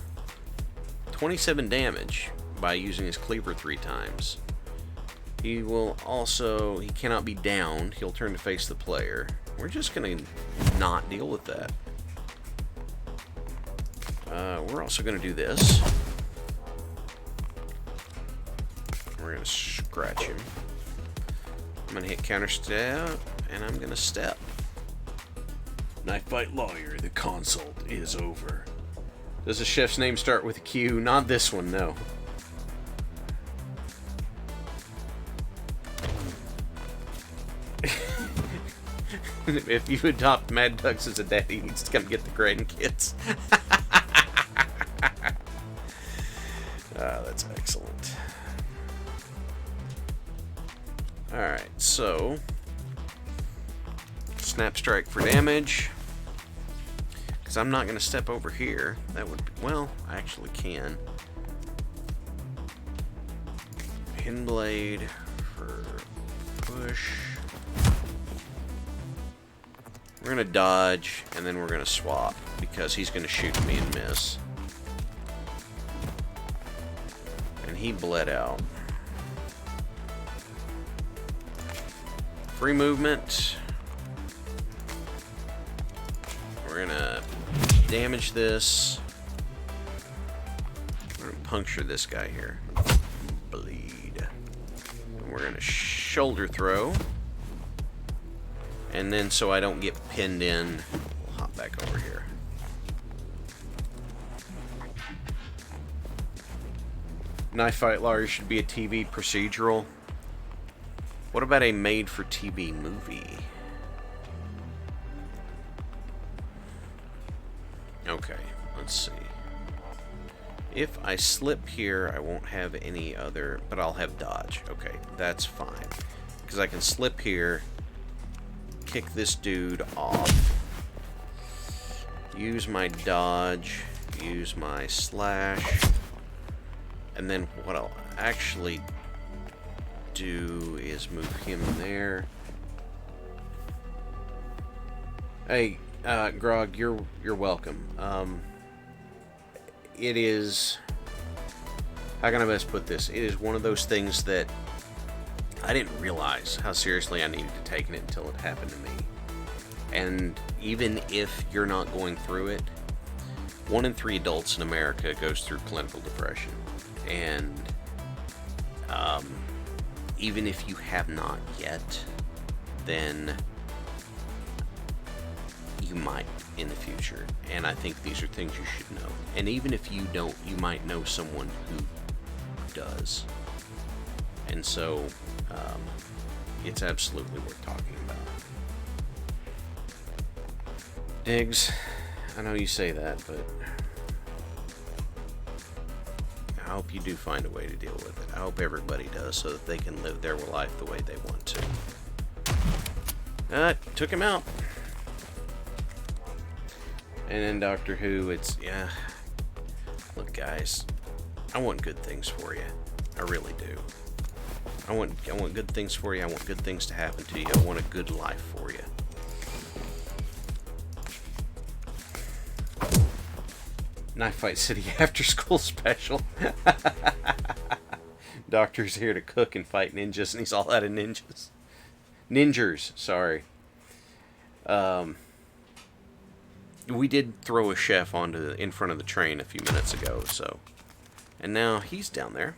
27 damage by using his cleaver 3 times. He will also... He cannot be downed. He'll turn to face the player. We're just going to not deal with that. We're also going to do this. We're going to scratch him. I'm gonna hit counter step, and I'm gonna step. Knife fight lawyer, the consult is over. Does the chef's name start with a Q? Not this one, no. If you adopt Mad Ducks as a daddy, he needs to come get the grandkids. That's excellent. Alright, so snap strike for damage. Because I'm not going to step over here. That would be, well, I actually can. Hidden blade for push. We're going to dodge, and then we're going to swap, because he's going to shoot me and miss. And he bled out. Free movement. We're going to damage this. We're going to puncture this guy here. Bleed. And we're going to shoulder throw. And then, so I don't get pinned in, we'll hop back over here. Knife Fight Lawyer should be a TV procedural. What about a made-for-TV movie? Okay, let's see. If I slip here, I won't have any other, but I'll have dodge. Okay, that's fine. Because I can slip here, kick this dude off, use my dodge, use my slash, and then what I'll actually do is move him there. Hey, Grog, you're welcome. It is, how can I best put this? It is one of those things that I didn't realize how seriously I needed to take it until it happened to me. And even if you're not going through it, 1 in 3 adults in America goes through clinical depression. And even if you have not yet, then you might in the future. And I think these are things you should know. And even if you don't, you might know someone who does. And so it's absolutely worth talking about. Diggs, I know you say that, but I hope you do find a way to deal with it. I hope everybody does, so that they can live their life the way they want to. Took him out. And then Doctor Who, it's, yeah. Look, guys, I want good things for you. I really do. I want good things for you. I want good things to happen to you. I want a good life for you. Knife Fight City After School Special. Doctor's here to cook and fight ninjas, and he's all out of ninjas. Ninjers, sorry. We did throw a chef in front of the train a few minutes ago, so. And now he's down there.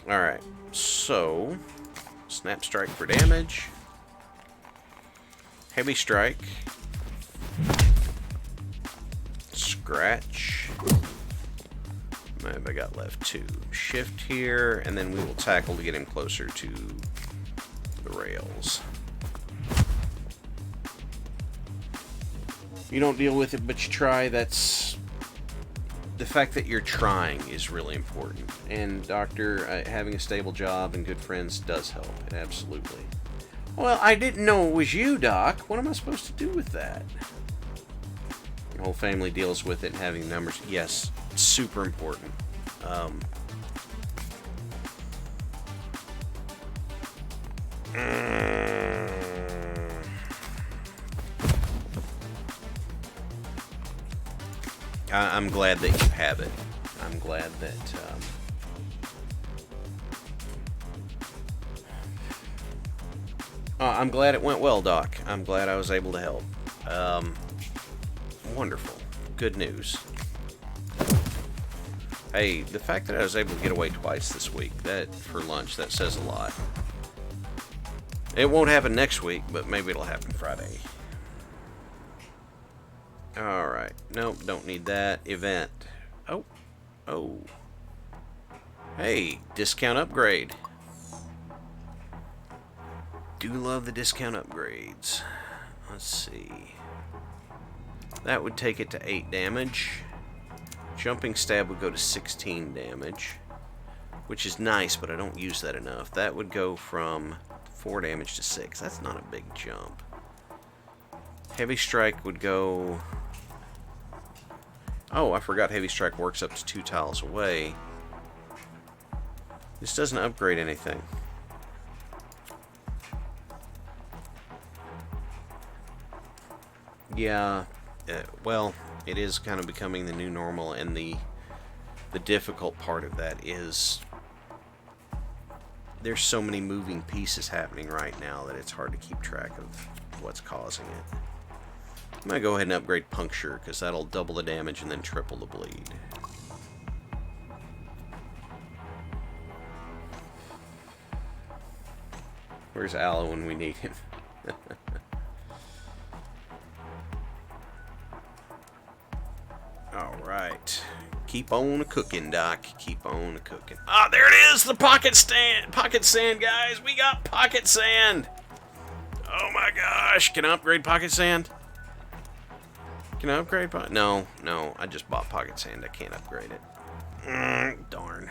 Alright, so snap strike for damage. Heavy strike. Scratch. What have I got left? 2. Shift here, and then we will tackle to get him closer to the rails. You don't deal with it, but you try. That's the fact that you're trying is really important. And Doctor, having a stable job and good friends does help. It absolutely. Well, I didn't know it was you, Doc. What am I supposed to do with that? Your whole family deals with it, and having numbers. Yes, super important. I'm glad that you have it. I'm glad that I'm glad it went well, Doc. I'm glad I was able to help. Wonderful. Good news. Hey, the fact that I was able to get away twice this week, that for lunch, that says a lot. It won't happen next week, but maybe it'll happen Friday. Alright. Nope, don't need that. Event. Oh. Oh. Hey, discount upgrade. Do love the discount upgrades. Let's see. That would take it to 8 damage. Jumping stab would go to 16 damage, which is nice, but I don't use that enough. That would go from 4 damage to 6. That's not a big jump. Heavy strike would go... Oh, I forgot heavy strike works up to 2 tiles away. This doesn't upgrade anything. Yeah, well, it is kind of becoming the new normal, and the difficult part of that is there's so many moving pieces happening right now that it's hard to keep track of what's causing it. I'm going to go ahead and upgrade Puncture, because that'll double the damage and then triple the bleed. Where's Aloe when we need him? Alright. Keep on cooking, Doc. Keep on cooking. Ah, there it is! The pocket stand! Pocket sand, guys! We got pocket sand! Oh my gosh! Can I upgrade pocket sand? Can I upgrade pocket? No, no. I just bought pocket sand. I can't upgrade it. Darn.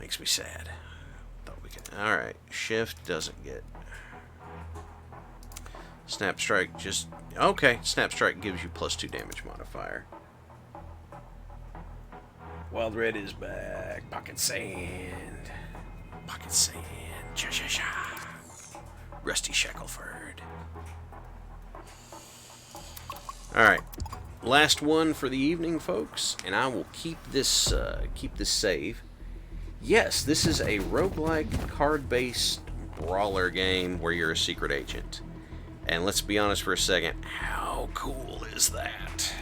Makes me sad. Thought we could. Alright. Shift doesn't get. Snap Strike just... Okay, Snap Strike gives you +2 damage modifier. Wild Red is back. Pocket Sand. Pocket Sand. Cha-cha-cha. Rusty Shackleford. Alright. Last one for the evening, folks. And I will keep this save. Yes, this is a roguelike, card-based brawler game where you're a secret agent. And let's be honest for a second, how cool is that?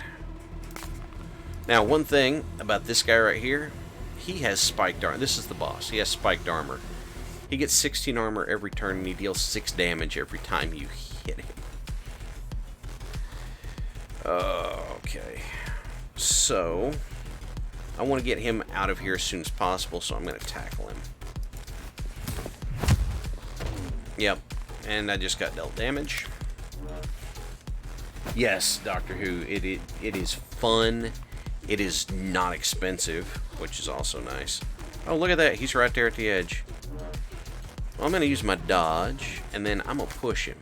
Now, one thing about this guy right here, he has spiked armor. This is the boss. He has spiked armor. He gets 16 armor every turn, and he deals 6 damage every time you hit him. Okay. So, I want to get him out of here as soon as possible, so I'm going to tackle him. Yep. And I just got dealt damage. Yes, Doctor Who, it is fun. It is not expensive, which is also nice. Oh, look at that. He's right there at the edge. Well, I'm going to use my dodge, and then I'm going to push him.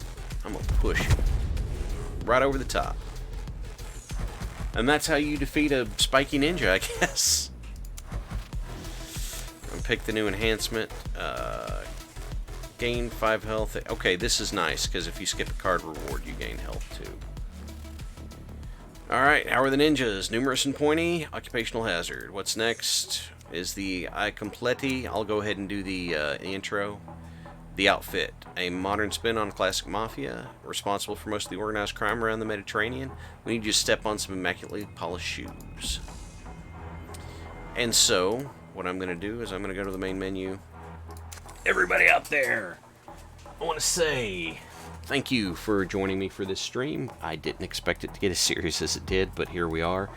I'm going to push him. Right over the top. And that's how you defeat a spiky ninja, I guess. I'm going to pick the new enhancement. Gain 5 health. Okay, this is nice, because if you skip a card reward, you gain health too. Alright, how are the ninjas? Numerous and pointy. Occupational hazard. What's next is the I Completi. I'll go ahead and do the intro. The outfit. A modern spin on classic mafia. Responsible for most of the organized crime around the Mediterranean. We need you to step on some immaculately polished shoes. And so, what I'm going to do is I'm going to go to the main menu. Everybody out there, I want to say thank you for joining me for this stream. I didn't expect it to get as serious as it did, but here we are.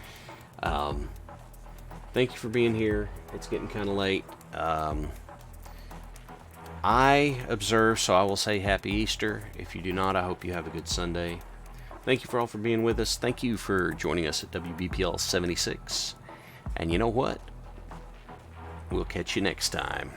Thank you for being here. It's getting kind of late. I observe, so I will say Happy Easter. If you do not, I hope you have a good Sunday. Thank you for all for being with us. Thank you for joining us at WBPL 76. And you know what? We'll catch you next time.